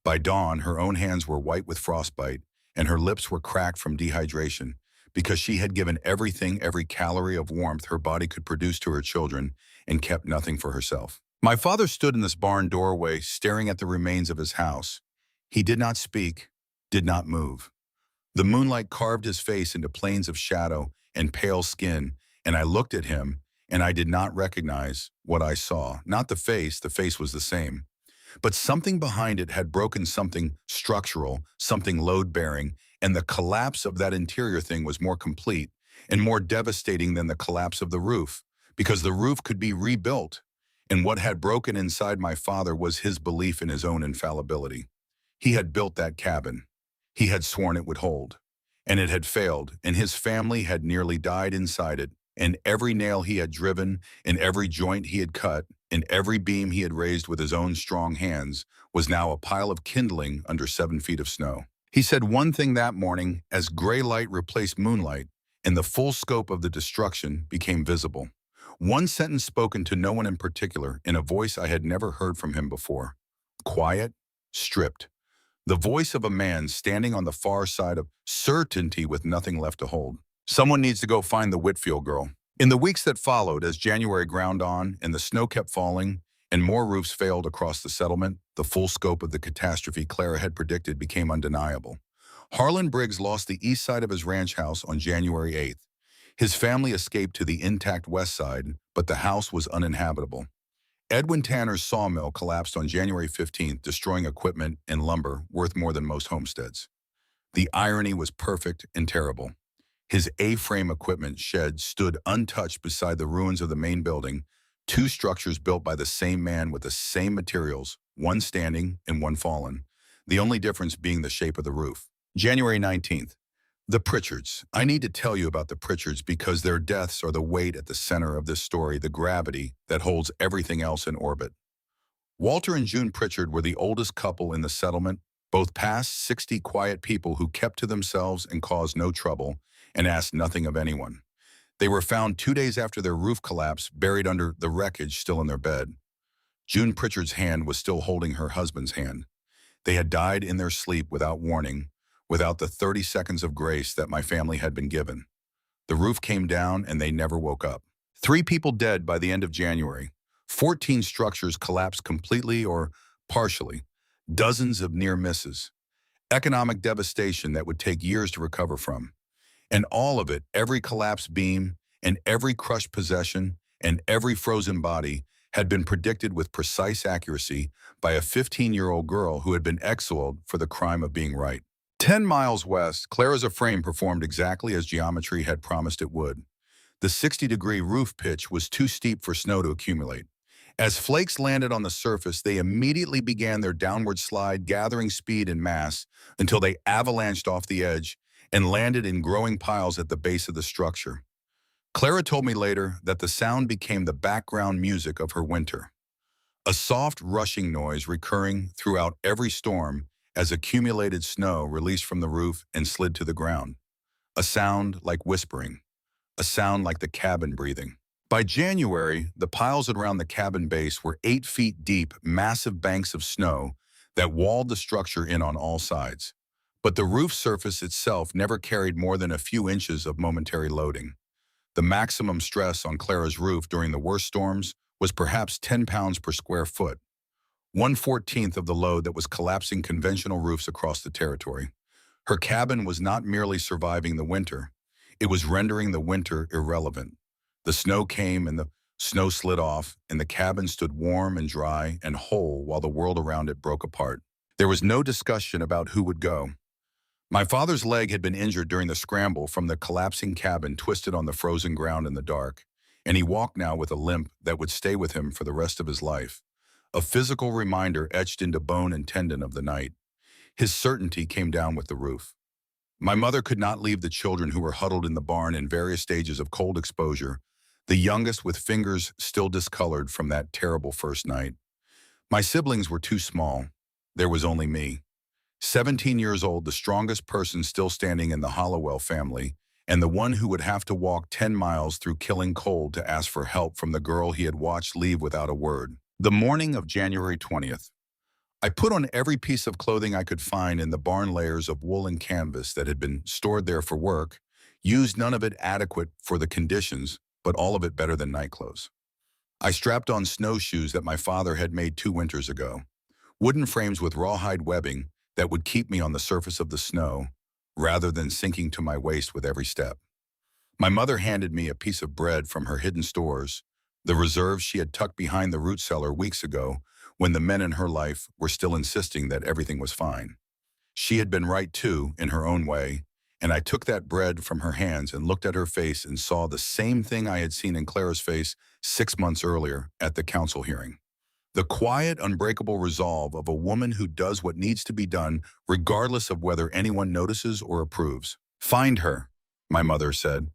By dawn, her own hands were white with frostbite, and her lips were cracked from dehydration because she had given everything, every calorie of warmth her body could produce to her children and kept nothing for herself. My father stood in this barn doorway, staring at the remains of his house. He did not speak, did not move. The moonlight carved his face into planes of shadow and pale skin, and I looked at him, and I did not recognize what I saw. Not the face was the same. But something behind it had broken, something structural, something load-bearing, and the collapse of that interior thing was more complete and more devastating than the collapse of the roof, because the roof could be rebuilt. And what had broken inside my father was his belief in his own infallibility. He had built that cabin. He had sworn it would hold. And it had failed, and his family had nearly died inside it, and every nail he had driven, and every joint he had cut, and every beam he had raised with his own strong hands was now a pile of kindling under 7 feet of snow. He said one thing that morning as gray light replaced moonlight, and the full scope of the destruction became visible. One sentence spoken to no one in particular, in a voice I had never heard from him before. Quiet, stripped. The voice of a man standing on the far side of certainty with nothing left to hold. Someone needs to go find the Whitfield girl. In the weeks that followed, as January ground on and the snow kept falling and more roofs failed across the settlement, the full scope of the catastrophe Clara had predicted became undeniable. Harlan Briggs lost the east side of his ranch house on January 8th. His family escaped to the intact west side, but the house was uninhabitable. Edwin Tanner's sawmill collapsed on January 15th, destroying equipment and lumber worth more than most homesteads. The irony was perfect and terrible. His A-frame equipment shed stood untouched beside the ruins of the main building, two structures built by the same man with the same materials, one standing and one fallen, the only difference being the shape of the roof. January 19th. The Pritchards. I need to tell you about the Pritchards because their deaths are the weight at the center of this story, the gravity that holds everything else in orbit. Walter and June Pritchard were the oldest couple in the settlement, both past 60 quiet people who kept to themselves and caused no trouble and asked nothing of anyone. They were found 2 days after their roof collapse, buried under the wreckage, still in their bed. June Pritchard's hand was still holding her husband's hand. They had died in their sleep without warning, without the 30 seconds of grace that my family had been given. The roof came down and they never woke up. 3 people dead by the end of January. 14 structures collapsed completely or partially. Dozens of near misses. Economic devastation that would take years to recover from. And all of it, every collapsed beam and every crushed possession and every frozen body had been predicted with precise accuracy by a 15-year-old girl who had been exiled for the crime of being right. 10 miles west, Clara's frame performed exactly as geometry had promised it would. The 60-degree roof pitch was too steep for snow to accumulate. As flakes landed on the surface, they immediately began their downward slide, gathering speed and mass until they avalanched off the edge and landed in growing piles at the base of the structure. Clara told me later that the sound became the background music of her winter. A soft rushing noise recurring throughout every storm as accumulated snow released from the roof and slid to the ground. A sound like whispering. A sound like the cabin breathing. By January, the piles around the cabin base were 8 feet deep, massive banks of snow that walled the structure in on all sides. But the roof surface itself never carried more than a few inches of momentary loading. The maximum stress on Clara's roof during the worst storms was perhaps 10 pounds per square foot, 1/14th of the load that was collapsing conventional roofs across the territory. Her cabin was not merely surviving the winter, it was rendering the winter irrelevant. The snow came and the snow slid off, and the cabin stood warm and dry and whole while the world around it broke apart. There was no discussion about who would go. My father's leg had been injured during the scramble from the collapsing cabin, twisted on the frozen ground in the dark, and he walked now with a limp that would stay with him for the rest of his life, a physical reminder etched into bone and tendon of the night. His certainty came down with the roof. My mother could not leave the children who were huddled in the barn in various stages of cold exposure the youngest with fingers still discolored from that terrible first night. My siblings were too small. There was only me. 17 years old, the strongest person still standing in the Hollowell family, and the one who would have to walk 10 miles through killing cold to ask for help from the girl he had watched leave without a word. The morning of January 20th. I put on every piece of clothing I could find in the barn layers of wool and canvas that had been stored there for work, used none of it adequate for the conditions, but all of it better than night clothes. I strapped on snowshoes that my father had made 2 winters ago, wooden frames with rawhide webbing that would keep me on the surface of the snow, rather than sinking to my waist with every step. My mother handed me a piece of bread from her hidden stores, the reserves she had tucked behind the root cellar weeks ago when the men in her life were still insisting that everything was fine. She had been right too, in her own way, and I took that bread from her hands and looked at her face and saw the same thing I had seen in Clara's face 6 months earlier at the council hearing. The quiet, unbreakable resolve of a woman who does what needs to be done regardless of whether anyone notices or approves. "Find her," my mother said.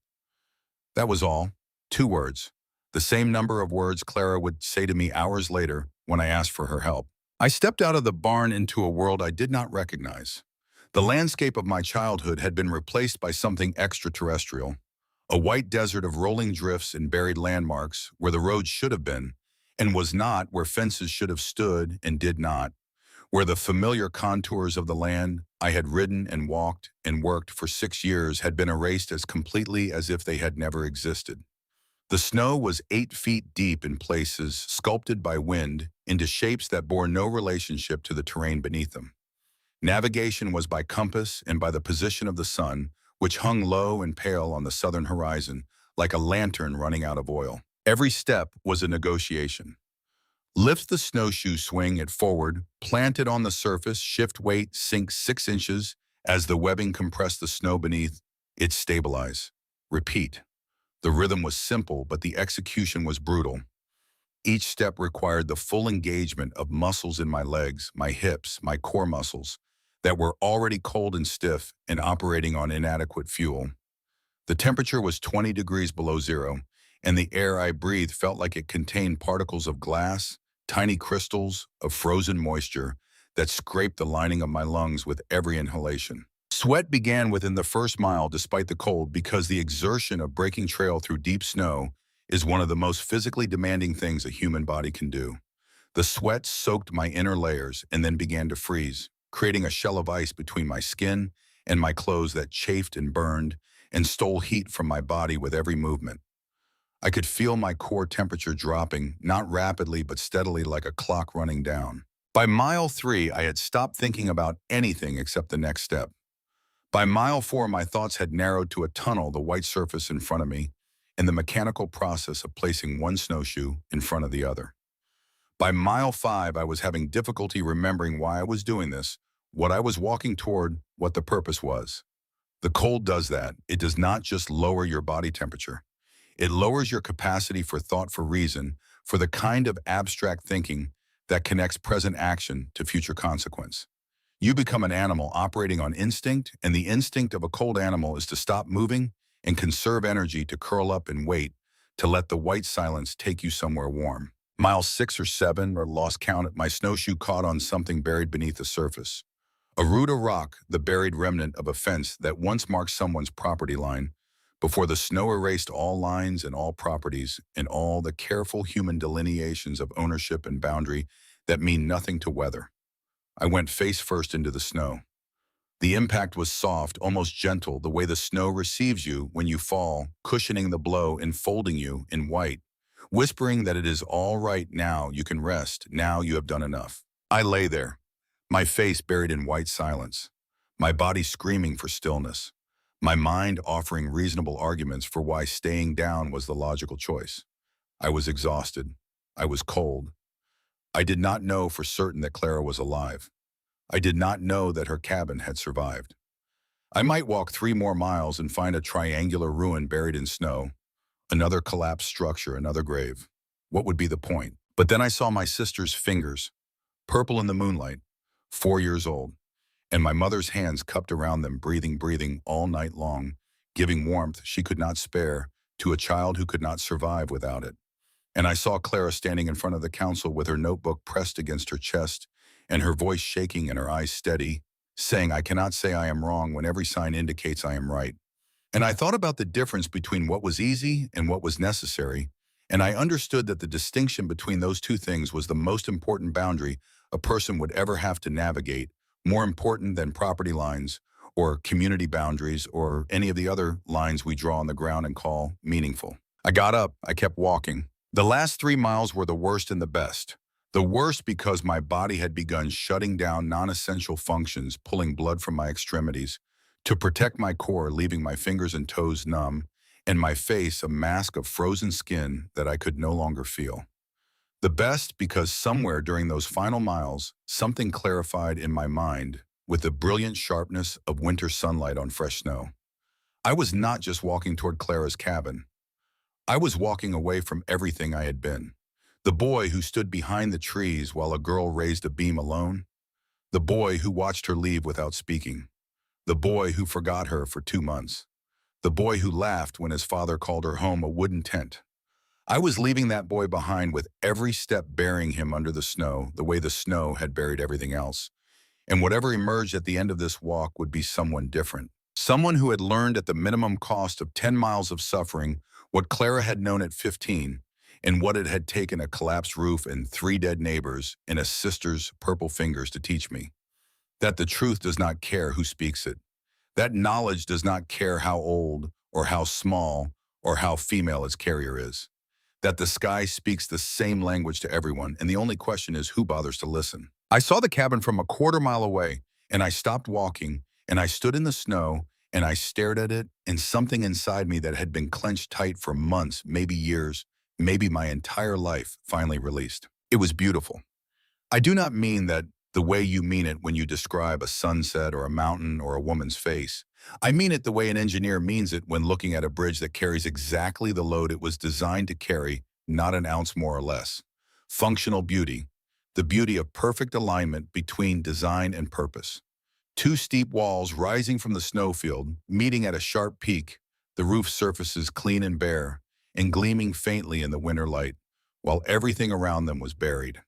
That was all. 2 words. The same number of words Clara would say to me hours later when I asked for her help. I stepped out of the barn into a world I did not recognize. The landscape of my childhood had been replaced by something extraterrestrial. A white desert of rolling drifts and buried landmarks where the road should have been, and was not, where fences should have stood and did not, where the familiar contours of the land I had ridden and walked and worked for 6 years had been erased as completely as if they had never existed. The snow was 8 feet deep in places, sculpted by wind into shapes that bore no relationship to the terrain beneath them. Navigation was by compass and by the position of the sun, which hung low and pale on the southern horizon, like a lantern running out of oil. Every step was a negotiation. Lift the snowshoe, swing it forward, plant it on the surface, shift weight, sink 6 inches. As the webbing compressed the snow beneath, it stabilize. Repeat. The rhythm was simple, but the execution was brutal. Each step required the full engagement of muscles in my legs, my hips, my core muscles, that were already cold and stiff and operating on inadequate fuel. The temperature was 20 degrees below zero, and the air I breathed felt like it contained particles of glass, tiny crystals of frozen moisture that scraped the lining of my lungs with every inhalation. Sweat began within the first mile despite the cold because the exertion of breaking trail through deep snow is one of the most physically demanding things a human body can do. The sweat soaked my inner layers and then began to freeze, creating a shell of ice between my skin and my clothes that chafed and burned and stole heat from my body with every movement. I could feel my core temperature dropping, not rapidly but steadily like a clock running down. By mile 3, I had stopped thinking about anything except the next step. By mile 4, my thoughts had narrowed to a tunnel, the white surface in front of me, and the mechanical process of placing one snowshoe in front of the other. By mile 5, I was having difficulty remembering why I was doing this, what I was walking toward, what the purpose was. The cold does that. It does not just lower your body temperature. It lowers your capacity for thought, for reason, for the kind of abstract thinking that connects present action to future consequence. You become an animal operating on instinct, and the instinct of a cold animal is to stop moving and conserve energy, to curl up and wait, to let the white silence take you somewhere warm. Mile 6 or 7, or lost count, my snowshoe caught on something buried beneath the surface. A root of rock, the buried remnant of a fence that once marked someone's property line, before the snow erased all lines and all properties and all the careful human delineations of ownership and boundary that mean nothing to weather. I went face first into the snow. The impact was soft, almost gentle, the way the snow receives you when you fall, cushioning the blow, enfolding you in white, whispering that it is all right now, you can rest, now you have done enough. I lay there, my face buried in white silence, my body screaming for stillness, my mind offering reasonable arguments for why staying down was the logical choice. I was exhausted. I was cold. I did not know for certain that Clara was alive. I did not know that her cabin had survived. I might walk 3 more miles and find a triangular ruin buried in snow, another collapsed structure, another grave. What would be the point? But then I saw my sister's fingers, purple in the moonlight, 4 years old, and my mother's hands cupped around them, breathing all night long, giving warmth she could not spare to a child who could not survive without it. And I saw Clara standing in front of the council with her notebook pressed against her chest and her voice shaking and her eyes steady, saying, "I cannot say I am wrong when every sign indicates I am right." And I thought about the difference between what was easy and what was necessary, and I understood that the distinction between those two things was the most important boundary a person would ever have to navigate, more important than property lines or community boundaries or any of the other lines we draw on the ground and call meaningful. I got up, I kept walking. The last 3 miles were the worst and the best. The worst because my body had begun shutting down non-essential functions, pulling blood from my extremities, to protect my core, leaving my fingers and toes numb, and my face a mask of frozen skin that I could no longer feel. The best because somewhere during those final miles, something clarified in my mind with the brilliant sharpness of winter sunlight on fresh snow. I was not just walking toward Clara's cabin. I was walking away from everything I had been. The boy who stood behind the trees while a girl raised a beam alone. The boy who watched her leave without speaking. The boy who forgot her for 2 months. The boy who laughed when his father called her home a wooden tent. I was leaving that boy behind with every step burying him under the snow, the way the snow had buried everything else. And whatever emerged at the end of this walk would be someone different. Someone who had learned at the minimum cost of 10 miles of suffering what Clara had known at 15, and what it had taken a collapsed roof and 3 dead neighbors and a sister's purple fingers to teach me. That the truth does not care who speaks it. That knowledge does not care how old or how small or how female its carrier is. That the sky speaks the same language to everyone, and the only question is who bothers to listen. I saw the cabin from a quarter mile away, and I stopped walking, and I stood in the snow, and I stared at it, and something inside me that had been clenched tight for months, maybe years, maybe my entire life, finally released. It was beautiful. I do not mean that the way you mean it when you describe a sunset or a mountain or a woman's face. I mean it the way an engineer means it when looking at a bridge that carries exactly the load it was designed to carry, not an ounce more or less. Functional beauty, the beauty of perfect alignment between design and purpose. 2 steep walls rising from the snowfield, meeting at a sharp peak, the roof surfaces clean and bare, and gleaming faintly in the winter light, while everything around them was buried.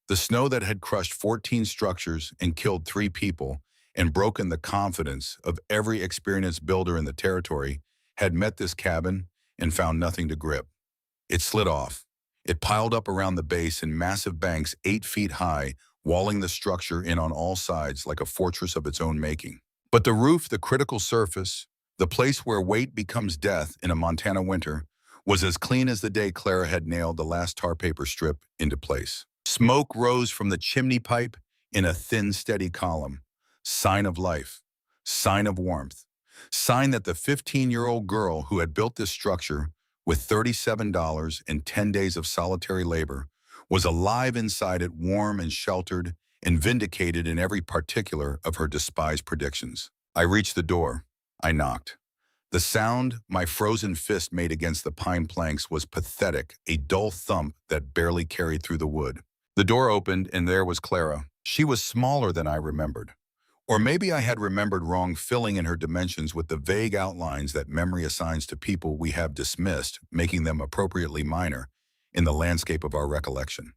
The snow that had crushed 14 structures and killed 3 people and broken the confidence of every experienced builder in the territory had met this cabin and found nothing to grip. It slid off. It piled up around the base in massive banks 8 feet high, walling the structure in on all sides like a fortress of its own making. But the roof, the critical surface, the place where weight becomes death in a Montana winter, was as clean as the day Clara had nailed the last tar paper strip into place. Smoke rose from the chimney pipe in a thin, steady column. Sign of life. Sign of warmth. Sign that the 15-year-old girl who had built this structure with $37 and 10 days of solitary labor was alive inside it, warm and sheltered and vindicated in every particular of her despised predictions. I reached the door. I knocked. The sound my frozen fist made against the pine planks was pathetic, a dull thump that barely carried through the wood. The door opened, and there was Clara. She was smaller than I remembered. Or maybe I had remembered wrong, filling in her dimensions with the vague outlines that memory assigns to people we have dismissed, making them appropriately minor in the landscape of our recollection.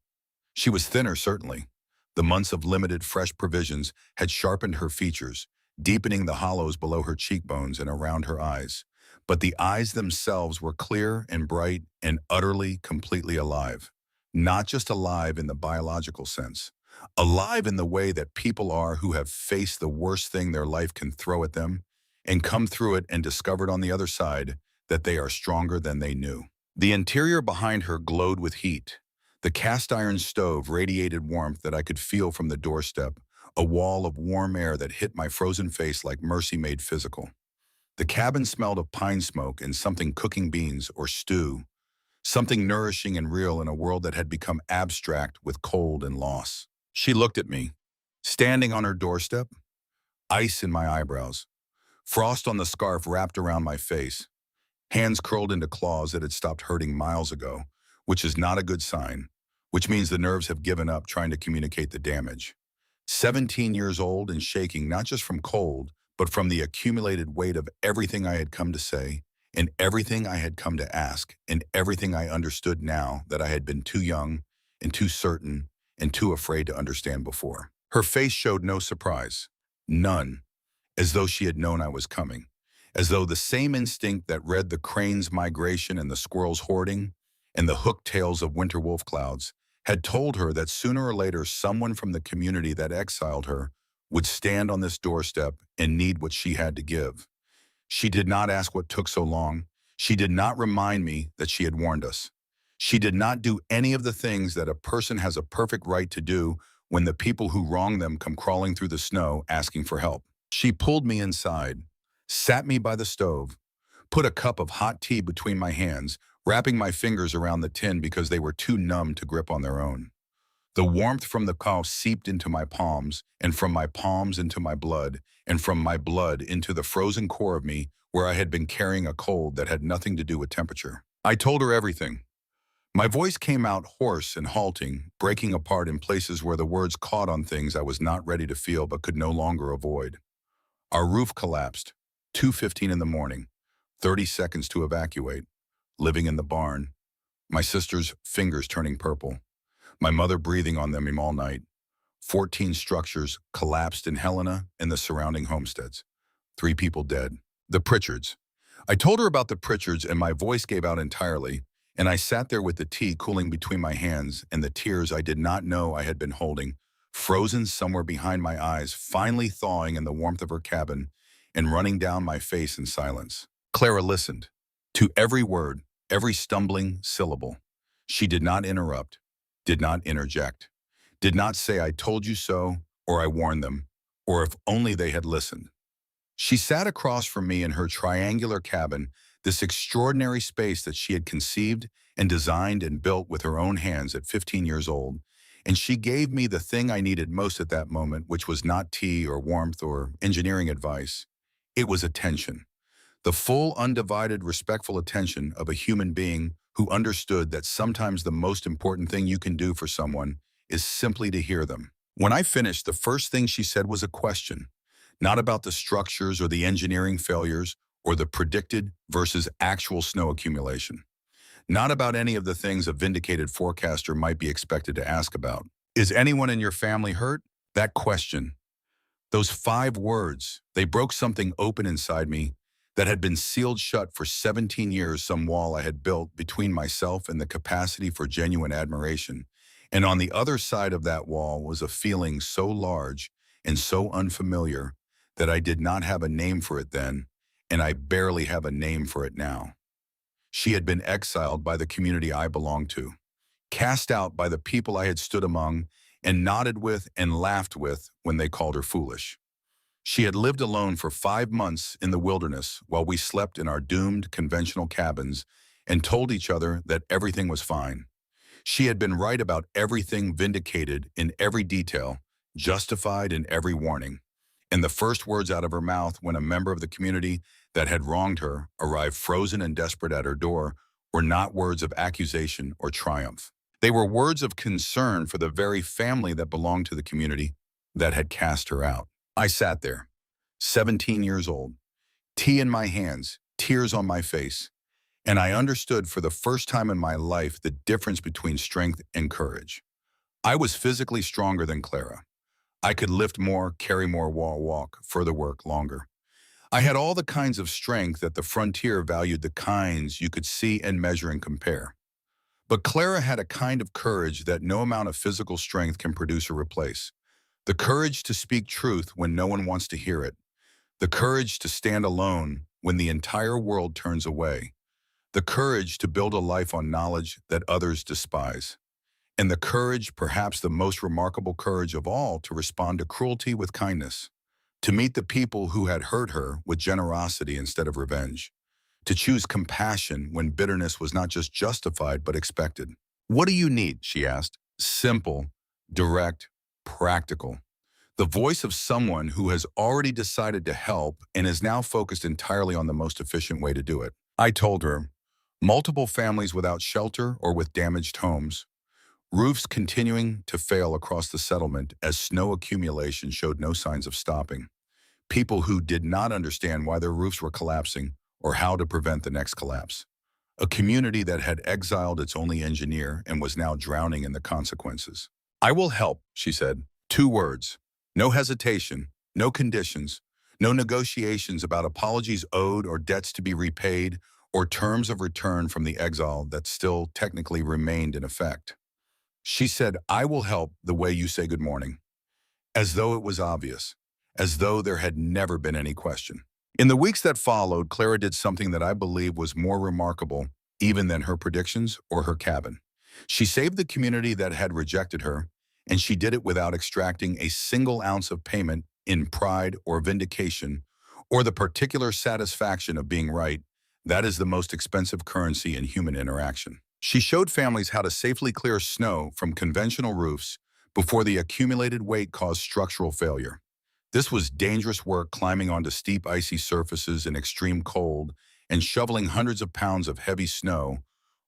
She was thinner, certainly. The months of limited fresh provisions had sharpened her features, deepening the hollows below her cheekbones and around her eyes. But the eyes themselves were clear and bright and utterly, completely alive. Not just alive in the biological sense. Alive in the way that people are who have faced the worst thing their life can throw at them and come through it and discovered on the other side that they are stronger than they knew. The interior behind her glowed with heat. The cast iron stove radiated warmth that I could feel from the doorstep, a wall of warm air that hit my frozen face like mercy made physical. The cabin smelled of pine smoke and something cooking beans or stew, something nourishing and real in a world that had become abstract with cold and loss. She looked at me, standing on her doorstep, ice in my eyebrows, frost on the scarf wrapped around my face, hands curled into claws that had stopped hurting miles ago, which is not a good sign, which means the nerves have given up trying to communicate the damage. 17 years old and shaking not just from cold, but from the accumulated weight of everything I had come to say in everything I had come to ask, in everything I understood now that I had been too young and too certain and too afraid to understand before. Her face showed no surprise, none, as though she had known I was coming, as though the same instinct that read the crane's migration and the squirrel's hoarding and the hooked tails of winter wolf clouds had told her that sooner or later someone from the community that exiled her would stand on this doorstep and need what she had to give. She did not ask what took so long. She did not remind me that she had warned us. She did not do any of the things that a person has a perfect right to do when the people who wrong them come crawling through the snow asking for help. She pulled me inside, sat me by the stove, put a cup of hot tea between my hands, wrapping my fingers around the tin because they were too numb to grip on their own. The warmth from the cow seeped into my palms, and from my palms into my blood, and from my blood into the frozen core of me where I had been carrying a cold that had nothing to do with temperature. I told her everything. My voice came out hoarse and halting, breaking apart in places where the words caught on things I was not ready to feel but could no longer avoid. Our roof collapsed, 2:15 in the morning, 30 seconds to evacuate, living in the barn, my sister's fingers turning purple, my mother breathing on them all night. 14 structures collapsed in Helena and the surrounding homesteads. 3 people dead. The Pritchards. I told her about the Pritchards and my voice gave out entirely, and I sat there with the tea cooling between my hands and the tears I did not know I had been holding, frozen somewhere behind my eyes, finally thawing in the warmth of her cabin and running down my face in silence. Clara listened to every word, every stumbling syllable. She did not interrupt, did not interject, did not say I told you so, or I warned them, or if only they had listened. She sat across from me in her triangular cabin, this extraordinary space that she had conceived and designed and built with her own hands at 15 years old, and she gave me the thing I needed most at that moment, which was not tea or warmth or engineering advice. It was attention. The full, undivided, respectful attention of a human being who understood that sometimes the most important thing you can do for someone is simply to hear them. When I finished, the first thing she said was a question, not about the structures or the engineering failures or the predicted versus actual snow accumulation, not about any of the things a vindicated forecaster might be expected to ask about. Is anyone in your family hurt? That question, those 5 words, they broke something open inside me that had been sealed shut for 17 years, some wall I had built between myself and the capacity for genuine admiration. And on the other side of that wall was a feeling so large and so unfamiliar that I did not have a name for it then, and I barely have a name for it now. She had been exiled by the community I belonged to, cast out by the people I had stood among and nodded with and laughed with when they called her foolish. She had lived alone for 5 months in the wilderness while we slept in our doomed conventional cabins and told each other that everything was fine. She had been right about everything, vindicated in every detail, justified in every warning. And the first words out of her mouth when a member of the community that had wronged her arrived frozen and desperate at her door were not words of accusation or triumph. They were words of concern for the very family that belonged to the community that had cast her out. I sat there, 17 years old, tea in my hands, tears on my face, and I understood for the first time in my life the difference between strength and courage. I was physically stronger than Clara. I could lift more, carry more, walk, further work longer. I had all the kinds of strength that the frontier valued, the kinds you could see and measure and compare. But Clara had a kind of courage that no amount of physical strength can produce or replace. The courage to speak truth when no one wants to hear it. The courage to stand alone when the entire world turns away. The courage to build a life on knowledge that others despise. And the courage, perhaps the most remarkable courage of all, to respond to cruelty with kindness. To meet the people who had hurt her with generosity instead of revenge. To choose compassion when bitterness was not just justified but expected. "What do you need?" she asked. Simple, direct, practical. The voice of someone who has already decided to help and is now focused entirely on the most efficient way to do it. I told her, multiple families without shelter or with damaged homes, roofs continuing to fail across the settlement as snow accumulation showed no signs of stopping, people who did not understand why their roofs were collapsing or how to prevent the next collapse. A community that had exiled its only engineer and was now drowning in the consequences. "I will help," she said. 2 words. No hesitation, no conditions, no negotiations about apologies owed or debts to be repaid or terms of return from the exile that still technically remained in effect. She said, "I will help the way you say good morning," as though it was obvious, as though there had never been any question. In the weeks that followed, Clara did something that I believe was more remarkable even than her predictions or her cabin. She saved the community that had rejected her, and she did it without extracting a single ounce of payment in pride or vindication or the particular satisfaction of being right. That is the most expensive currency in human interaction. She showed families how to safely clear snow from conventional roofs before the accumulated weight caused structural failure. This was dangerous work, climbing onto steep icy surfaces in extreme cold and shoveling hundreds of pounds of heavy snow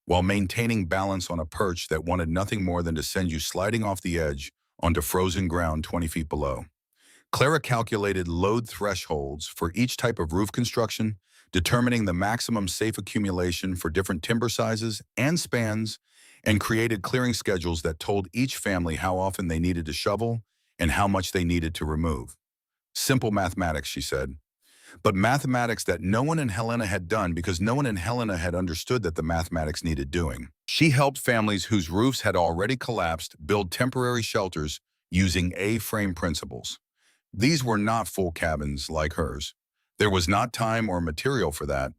while maintaining balance on a perch that wanted nothing more than to send you sliding off the edge onto frozen ground 20 feet below. Clara calculated load thresholds for each type of roof construction, determining the maximum safe accumulation for different timber sizes and spans, and created clearing schedules that told each family how often they needed to shovel and how much they needed to remove. Simple mathematics, she said, but mathematics that no one in Helena had done because no one in Helena had understood that the mathematics needed doing. She helped families whose roofs had already collapsed build temporary shelters using A-frame principles. These were not full cabins like hers. There was not time or material for that.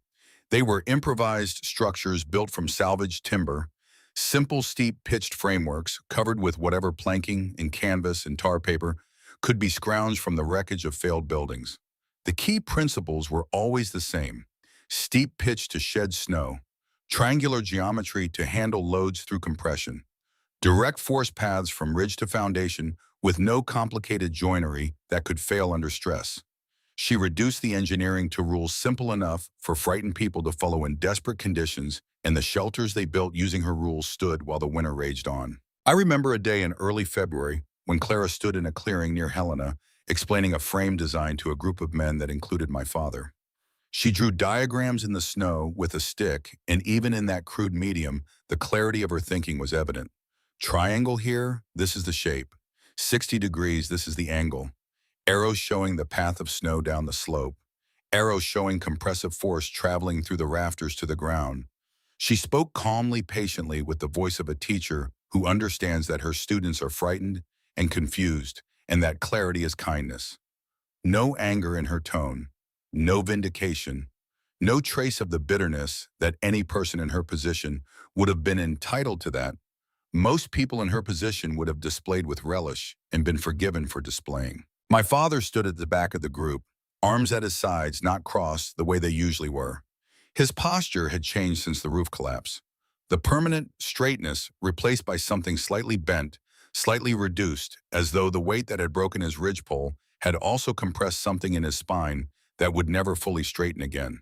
They were improvised structures built from salvaged timber, simple steep pitched frameworks covered with whatever planking and canvas and tar paper could be scrounged from the wreckage of failed buildings. The key principles were always the same: steep pitch to shed snow, triangular geometry to handle loads through compression, direct force paths from ridge to foundation with no complicated joinery that could fail under stress. She reduced the engineering to rules simple enough for frightened people to follow in desperate conditions, and the shelters they built using her rules stood while the winter raged on. I remember a day in early February when Clara stood in a clearing near Helena, explaining a frame design to a group of men that included my father. She drew diagrams in the snow with a stick, and even in that crude medium, the clarity of her thinking was evident. Triangle here, this is the shape. 60 degrees, this is the angle. Arrows showing the path of snow down the slope. Arrows showing compressive force traveling through the rafters to the ground. She spoke calmly, patiently, with the voice of a teacher who understands that her students are frightened and confused, and that clarity is kindness. No anger in her tone, no vindication, no trace of the bitterness that any person in her position would have been entitled to that. Most people in her position would have displayed with relish and been forgiven for displaying. My father stood at the back of the group, arms at his sides, not crossed the way they usually were. His posture had changed since the roof collapse. The permanent straightness replaced by something slightly bent, slightly reduced, as though the weight that had broken his ridgepole had also compressed something in his spine that would never fully straighten again.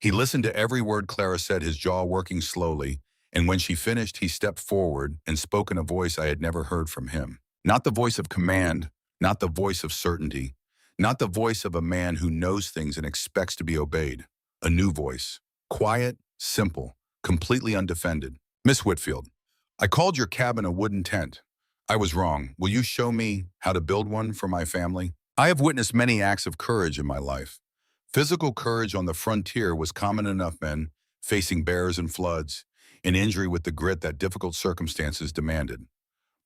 He listened to every word Clara said, his jaw working slowly, and when she finished, he stepped forward and spoke in a voice I had never heard from him. Not the voice of command, not the voice of certainty, not the voice of a man who knows things and expects to be obeyed. A new voice, quiet, simple, completely undefended. "Miss Whitfield, I called your cabin a wooden tent. I was wrong. Will you show me how to build one for my family? I have witnessed many acts of courage in my life. Physical courage on the frontier was common enough, men facing bears and floods, and injury with the grit that difficult circumstances demanded.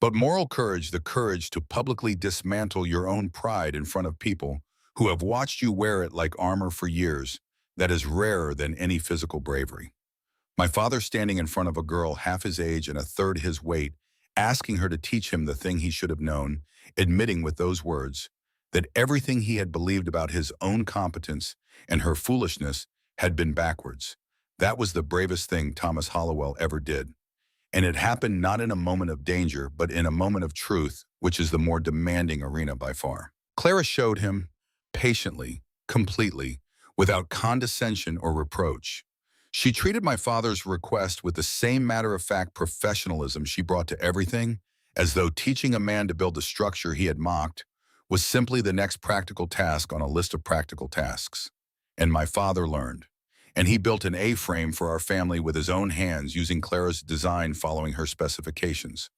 But moral courage, the courage to publicly dismantle your own pride in front of people who have watched you wear it like armor for years, that is rarer than any physical bravery. My father standing in front of a girl half his age and a third his weight, asking her to teach him the thing he should have known, admitting with those words that everything he had believed about his own competence and her foolishness had been backwards. That was the bravest thing Thomas Hollowell ever did. And it happened not in a moment of danger, but in a moment of truth, which is the more demanding arena by far. Clara showed him, patiently, completely, without condescension or reproach. She treated my father's request with the same matter-of-fact professionalism she brought to everything, as though teaching a man to build a structure he had mocked was simply the next practical task on a list of practical tasks. And my father learned. and he built an A-frame for our family with his own hands using Clara's design following her specifications.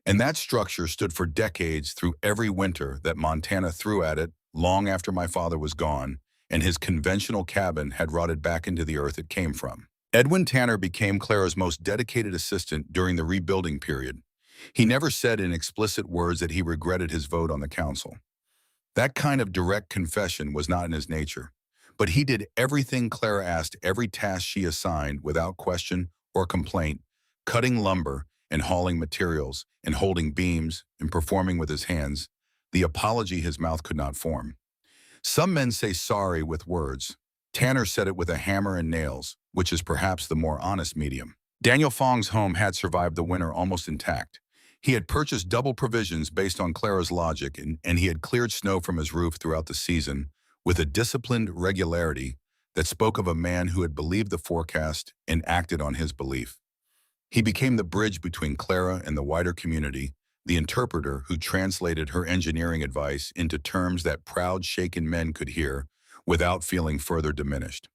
And that structure stood for decades through every winter that Montana threw at it long after my father was gone, and his conventional cabin had rotted back into the earth it came from. Edwin Tanner became Clara's most dedicated assistant during the rebuilding period. He never said in explicit words that he regretted his vote on the council. That kind of direct confession was not in his nature. But he did everything Clara asked, every task she assigned without question or complaint, cutting lumber and hauling materials and holding beams and performing with his hands, the apology his mouth could not form. Some men say sorry with words. Tanner said it with a hammer and nails, which is perhaps the more honest medium. Daniel Fong's home had survived the winter almost intact. He had purchased double provisions based on Clara's logic, and he had cleared snow from his roof throughout the season with a disciplined regularity that spoke of a man who had believed the forecast and acted on his belief. He became the bridge between Clara and the wider community, the interpreter who translated her engineering advice into terms that proud, shaken men could hear without feeling further diminished.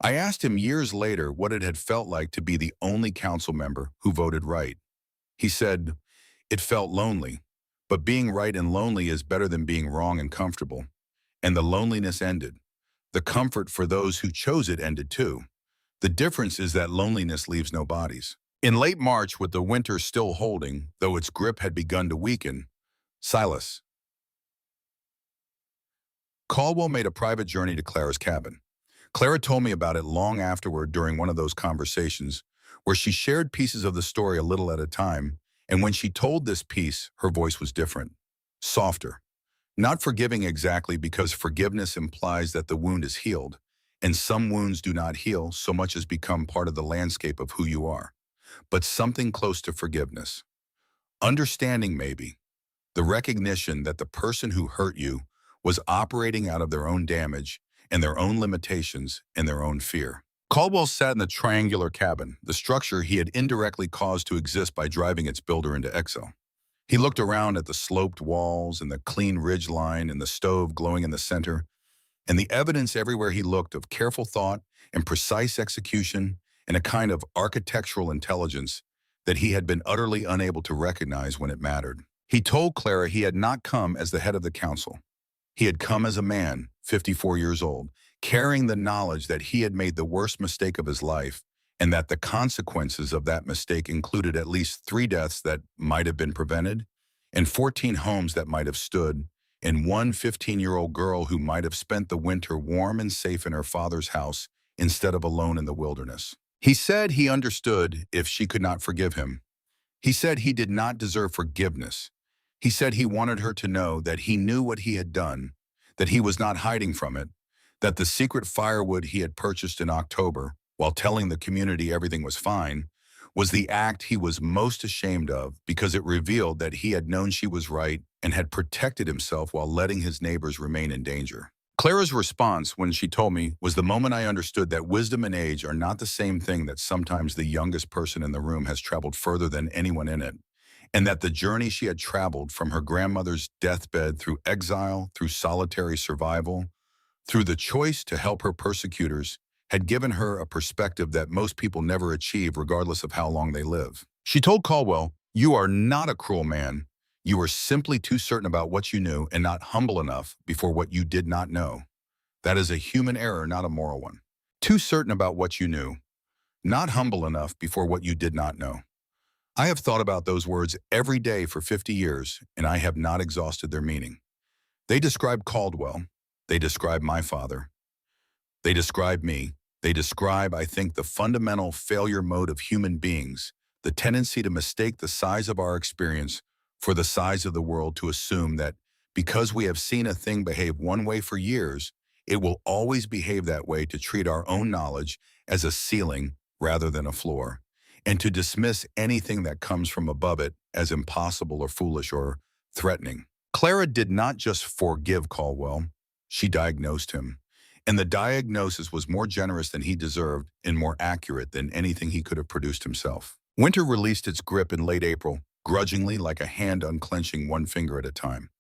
I asked him years later what it had felt like to be the only council member who voted right. He said, "It felt lonely, but being right and lonely is better than being wrong and comfortable." And the loneliness ended. The comfort for those who chose it ended too. The difference is that loneliness leaves no bodies. In late March, with the winter still holding, though its grip had begun to weaken, Silas Caldwell made a private journey to Clara's cabin. Clara told me about it long afterward during one of those conversations where she shared pieces of the story a little at a time, and when she told this piece, her voice was different, softer. Not forgiving exactly, because forgiveness implies that the wound is healed, and some wounds do not heal so much as become part of the landscape of who you are, but something close to forgiveness. Understanding, maybe, the recognition that the person who hurt you was operating out of their own damage and their own limitations and their own fear. Caldwell sat in the triangular cabin, the structure he had indirectly caused to exist by driving its builder into exile. He looked around at the sloped walls and the clean ridge line and the stove glowing in the center, and the evidence everywhere he looked of careful thought and precise execution and a kind of architectural intelligence that he had been utterly unable to recognize when it mattered. He told Clara he had not come as the head of the council. He had come as a man, 54 years old, carrying the knowledge that he had made the worst mistake of his life, and that the consequences of that mistake included at least 3 deaths that might have been prevented, and 14 homes that might have stood, and one 15-year-old girl who might have spent the winter warm and safe in her father's house instead of alone in the wilderness. He said he understood if she could not forgive him. He said he did not deserve forgiveness. He said he wanted her to know that he knew what he had done, that he was not hiding from it, that the secret firewood he had purchased in October, while telling the community everything was fine, was the act he was most ashamed of because it revealed that he had known she was right and had protected himself while letting his neighbors remain in danger. Clara's response when she told me was the moment I understood that wisdom and age are not the same thing, that sometimes the youngest person in the room has traveled further than anyone in it, and that the journey she had traveled from her grandmother's deathbed through exile, through solitary survival, through the choice to help her persecutors, had given her a perspective that most people never achieve regardless of how long they live. She told Caldwell, "You are not a cruel man. You were simply too certain about what you knew and not humble enough before what you did not know. That is a human error, not a moral one. Too certain about what you knew, not humble enough before what you did not know." I have thought about those words every day for 50 years, and I have not exhausted their meaning. They describe Caldwell. They describe my father. They describe me. They describe, I think, the fundamental failure mode of human beings, the tendency to mistake the size of our experience for the size of the world, to assume that because we have seen a thing behave one way for years, it will always behave that way, to treat our own knowledge as a ceiling rather than a floor, and to dismiss anything that comes from above it as impossible or foolish or threatening. Clara did not just forgive Caldwell, she diagnosed him. And the diagnosis was more generous than he deserved and more accurate than anything he could have produced himself. Winter released its grip in late April, grudgingly, like a hand unclenching one finger at a time.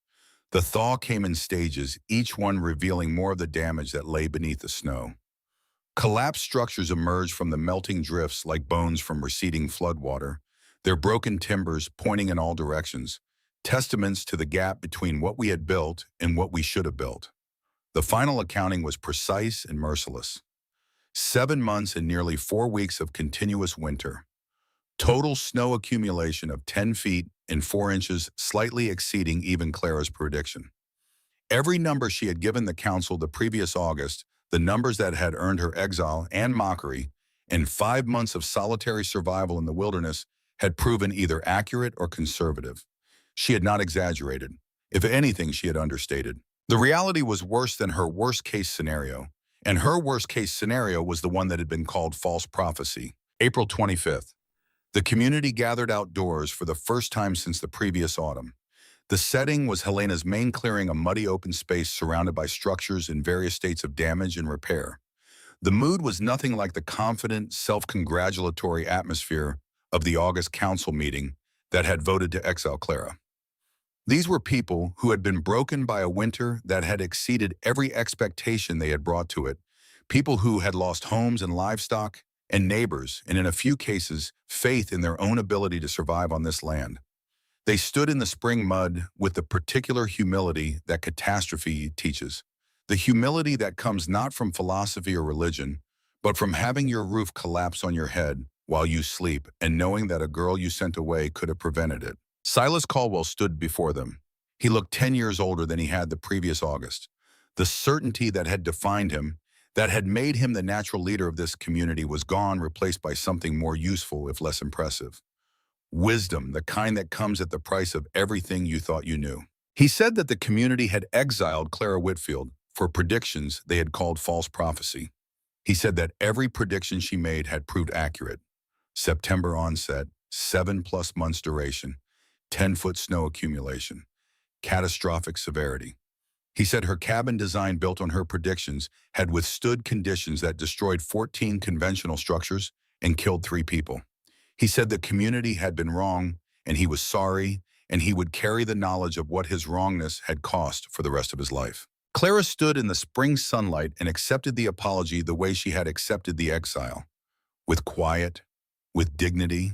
The thaw came in stages, each one revealing more of the damage that lay beneath the snow. Collapsed structures emerged from the melting drifts like bones from receding floodwater, their broken timbers pointing in all directions, testaments to the gap between what we had built and what we should have built. The final accounting was precise and merciless. 7 months and nearly 4 weeks of continuous winter. Total snow accumulation of 10 feet and 4 inches, slightly exceeding even Clara's prediction. Every number she had given the council the previous August, the numbers that had earned her exile and mockery, and 5 months of solitary survival in the wilderness had proven either accurate or conservative. She had not exaggerated. If anything, she had understated. The reality was worse than her worst-case scenario, and her worst-case scenario was the one that had been called false prophecy. April 25th. The community gathered outdoors for the first time since the previous autumn. The setting was Helena's main clearing, a muddy open space surrounded by structures in various states of damage and repair. The mood was nothing like the confident, self-congratulatory atmosphere of the August council meeting that had voted to exile Clara. These were people who had been broken by a winter that had exceeded every expectation they had brought to it, people who had lost homes and livestock and neighbors, and in a few cases, faith in their own ability to survive on this land. They stood in the spring mud with the particular humility that catastrophe teaches, the humility that comes not from philosophy or religion, but from having your roof collapse on your head while you sleep and knowing that a girl you sent away could have prevented it. Silas Caldwell stood before them. He looked 10 years older than he had the previous August. The certainty that had defined him, that had made him the natural leader of this community, was gone, replaced by something more useful if less impressive. Wisdom, the kind that comes at the price of everything you thought you knew. He said that the community had exiled Clara Whitfield for predictions they had called false prophecy. He said that every prediction she made had proved accurate. September onset, 7+ months duration, 10-foot snow accumulation, catastrophic severity. He said her cabin design built on her predictions had withstood conditions that destroyed 14 conventional structures and killed 3 people. He said the community had been wrong, and he was sorry, and he would carry the knowledge of what his wrongness had cost for the rest of his life. Clara stood in the spring sunlight and accepted the apology the way she had accepted the exile, with quiet, with dignity,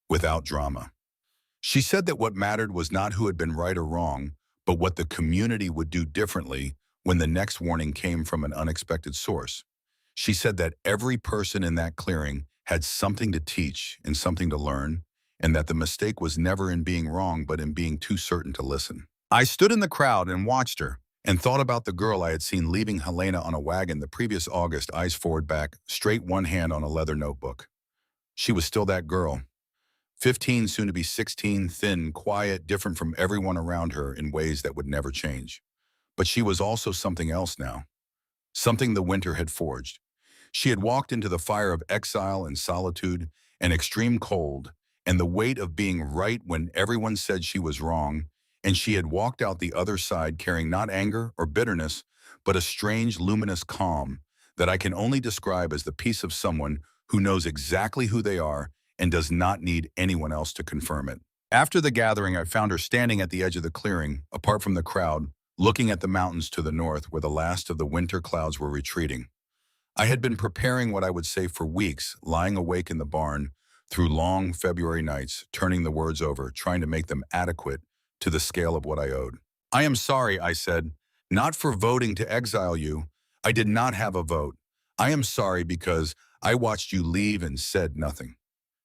without drama. She said that what mattered was not who had been right or wrong, but what the community would do differently when the next warning came from an unexpected source. She said that every person in that clearing had something to teach and something to learn, and that the mistake was never in being wrong but in being too certain to listen. I stood in the crowd and watched her, and thought about the girl I had seen leaving Helena on a wagon the previous August, eyes forward back, straight, one hand on a leather notebook. She was still that girl. 15, soon to be 16, thin, quiet, different from everyone around her in ways that would never change. But she was also something else now, something the winter had forged. She had walked into the fire of exile and solitude and extreme cold and the weight of being right when everyone said she was wrong, and she had walked out the other side carrying not anger or bitterness, but a strange, luminous calm that I can only describe as the peace of someone who knows exactly who they are and does not need anyone else to confirm it. After the gathering, I found her standing at the edge of the clearing, apart from the crowd, looking at the mountains to the north where the last of the winter clouds were retreating. I had been preparing what I would say for weeks, lying awake in the barn through long February nights, turning the words over, trying to make them adequate to the scale of what I owed. I am sorry, I said, not for voting to exile you. I did not have a vote. I am sorry because I watched you leave and said nothing.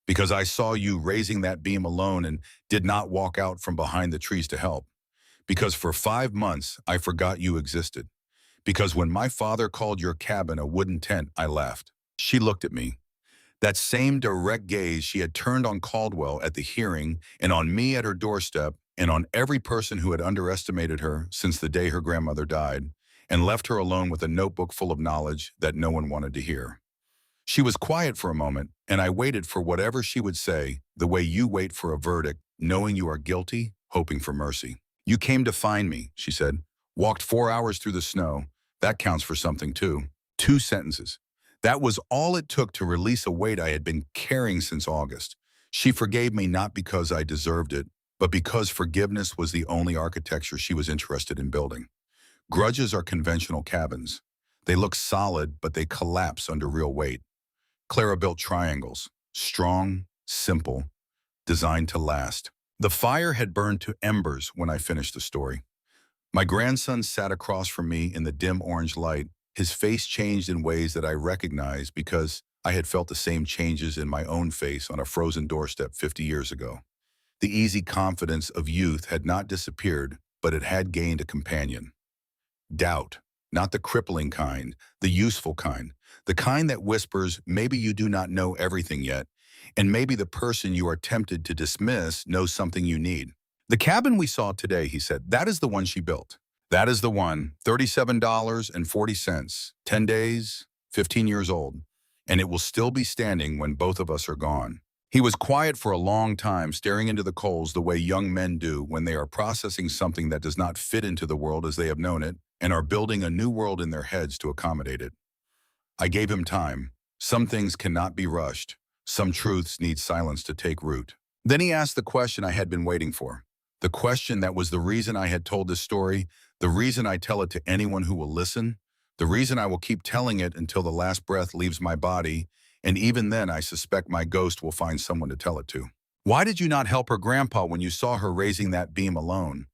Because I saw you raising that beam alone and did not walk out from behind the trees to help. Because for 5 months, I forgot you existed. Because when my father called your cabin a wooden tent, I laughed. She looked at me. That same direct gaze she had turned on Caldwell at the hearing and on me at her doorstep and on every person who had underestimated her since the day her grandmother died and left her alone with a notebook full of knowledge that no one wanted to hear. She was quiet for a moment, and I waited for whatever she would say, the way you wait for a verdict, knowing you are guilty, hoping for mercy. You came to find me, she said. Walked 4 hours through the snow. That counts for something too. 2 sentences. That was all it took to release a weight I had been carrying since August. She forgave me not because I deserved it, but because forgiveness was the only architecture she was interested in building. Grudges are conventional cabins. They look solid, but they collapse under real weight. Clara built triangles, strong, simple, designed to last. The fire had burned to embers when I finished the story. My grandson sat across from me in the dim orange light. His face changed in ways that I recognized because I had felt the same changes in my own face on a frozen doorstep 50 years ago. The easy confidence of youth had not disappeared, but it had gained a companion. Doubt, not the crippling kind, the useful kind, the kind that whispers, maybe you do not know everything yet, and maybe the person you are tempted to dismiss knows something you need. The cabin we saw today, he said, that is the one she built. That is the one, $37.40, 10 days, 15 years old, and it will still be standing when both of us are gone. He was quiet for a long time, staring into the coals the way young men do when they are processing something that does not fit into the world as they have known it and are building a new world in their heads to accommodate it. I gave him time. Some things cannot be rushed. Some truths need silence to take root. Then he asked the question I had been waiting for. The question that was the reason I had told this story, the reason I tell it to anyone who will listen, the reason I will keep telling it until the last breath leaves my body, and even then I suspect my ghost will find someone to tell it to. Why did you not help her grandpa when you saw her raising that beam alone?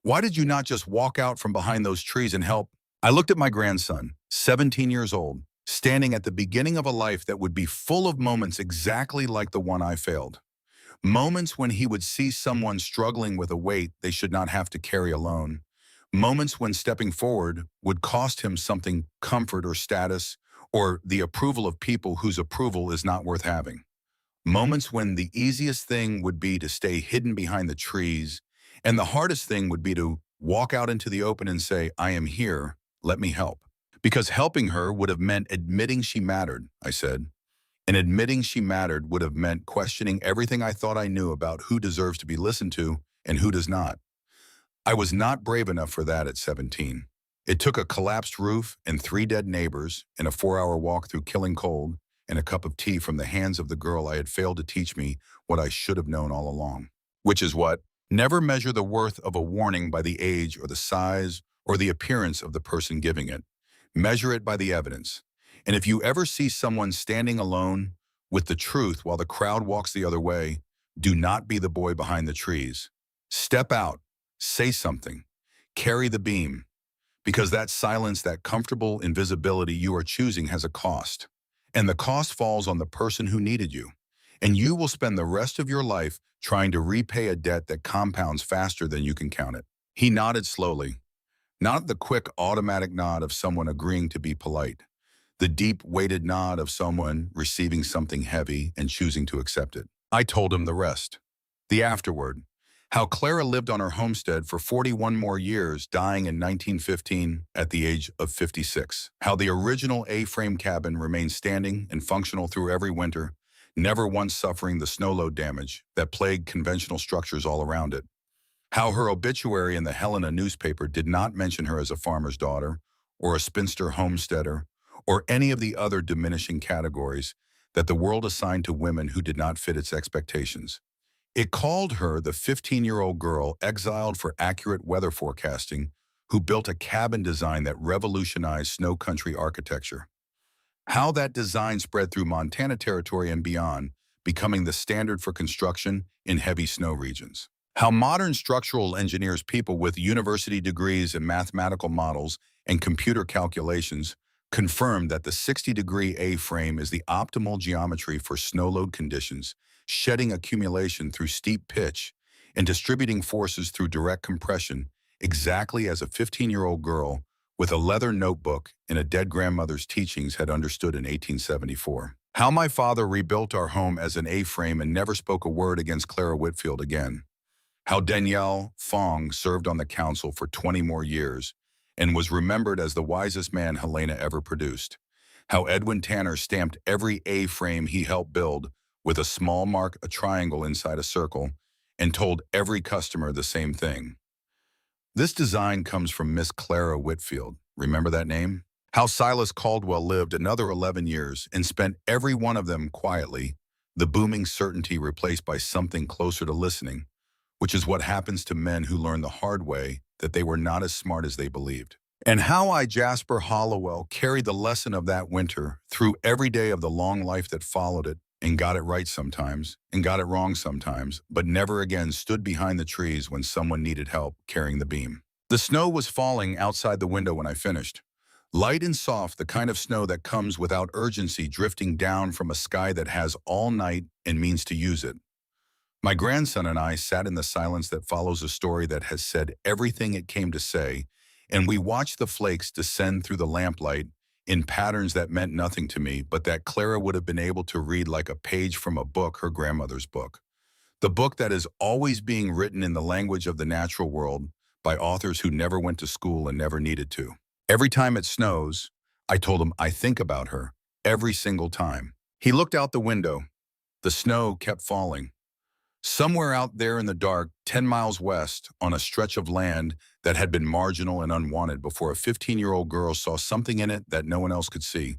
Why did you not just walk out from behind those trees and help? I looked at my grandson, 17 years old, standing at the beginning of a life that would be full of moments exactly like the one I failed. Moments when he would see someone struggling with a weight they should not have to carry alone. Moments when stepping forward would cost him something, comfort or status, or the approval of people whose approval is not worth having. Moments when the easiest thing would be to stay hidden behind the trees, and the hardest thing would be to walk out into the open and say, I am here, let me help. Because helping her would have meant admitting she mattered, I said. And admitting she mattered would have meant questioning everything I thought I knew about who deserves to be listened to and who does not. I was not brave enough for that at 17. It took a collapsed roof and 3 dead neighbors and a 4-hour walk through killing cold and a cup of tea from the hands of the girl I had failed to teach me what I should have known all along. Which is what? Never measure the worth of a warning by the age or the size or the appearance of the person giving it. Measure it by the evidence. And if you ever see someone standing alone with the truth while the crowd walks the other way, do not be the boy behind the trees. Step out, say something, carry the beam, because that silence, that comfortable invisibility you are choosing has a cost. And the cost falls on the person who needed you. And you will spend the rest of your life trying to repay a debt that compounds faster than you can count it. He nodded slowly, not the quick automatic nod of someone agreeing to be polite. The deep, weighted nod of someone receiving something heavy and choosing to accept it. I told him the rest. The afterward. How Clara lived on her homestead for 41 more years, dying in 1915 at the age of 56. How the original A-frame cabin remained standing and functional through every winter, never once suffering the snow load damage that plagued conventional structures all around it. How her obituary in the Helena newspaper did not mention her as a farmer's daughter, or a spinster homesteader, or any of the other diminishing categories that the world assigned to women who did not fit its expectations. It called her the 15-year-old girl exiled for accurate weather forecasting who built a cabin design that revolutionized snow country architecture. How that design spread through Montana territory and beyond, becoming the standard for construction in heavy snow regions. How modern structural engineers, people with university degrees in mathematical models and computer calculations, confirmed that the 60-degree A-frame is the optimal geometry for snow load conditions, shedding accumulation through steep pitch and distributing forces through direct compression, exactly as a 15-year-old girl with a leather notebook and a dead grandmother's teachings had understood in 1874. How my father rebuilt our home as an A-frame and never spoke a word against Clara Whitfield again. How Danielle Fong served on the council for 20 more years and was remembered as the wisest man Helena ever produced. How Edwin Tanner stamped every A-frame he helped build with a small mark, a triangle inside a circle, and told every customer the same thing. This design comes from Miss Clara Whitfield. Remember that name? How Silas Caldwell lived another 11 years and spent every one of them quietly, the booming certainty replaced by something closer to listening, which is what happens to men who learn the hard way that they were not as smart as they believed. And how I, Jasper Hollowell, carried the lesson of that winter through every day of the long life that followed it, and got it right sometimes, and got it wrong sometimes, but never again stood behind the trees when someone needed help carrying the beam. The snow was falling outside the window when I finished. Light and soft, the kind of snow that comes without urgency, drifting down from a sky that has all night and means to use it. My grandson and I sat in the silence that follows a story that has said everything it came to say, and we watched the flakes descend through the lamplight in patterns that meant nothing to me, but that Clara would have been able to read like a page from a book, her grandmother's book. The book that is always being written in the language of the natural world by authors who never went to school and never needed to. Every time it snows, I told him I think about her, every single time. He looked out the window. The snow kept falling. Somewhere out there in the dark, 10 miles west, on a stretch of land that had been marginal and unwanted before a 15-year-old girl saw something in it that no one else could see.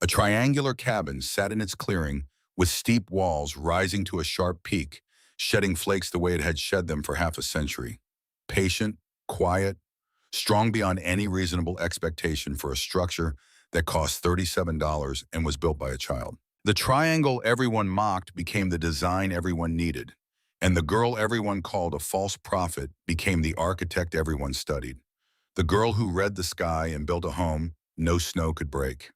A triangular cabin sat in its clearing, with steep walls rising to a sharp peak, shedding flakes the way it had shed them for half a century. Patient, quiet, strong beyond any reasonable expectation for a structure that cost $37 and was built by a child. The triangle everyone mocked became the design everyone needed, and the girl everyone called a false prophet became the architect everyone studied. The girl who read the sky and built a home no snow could break.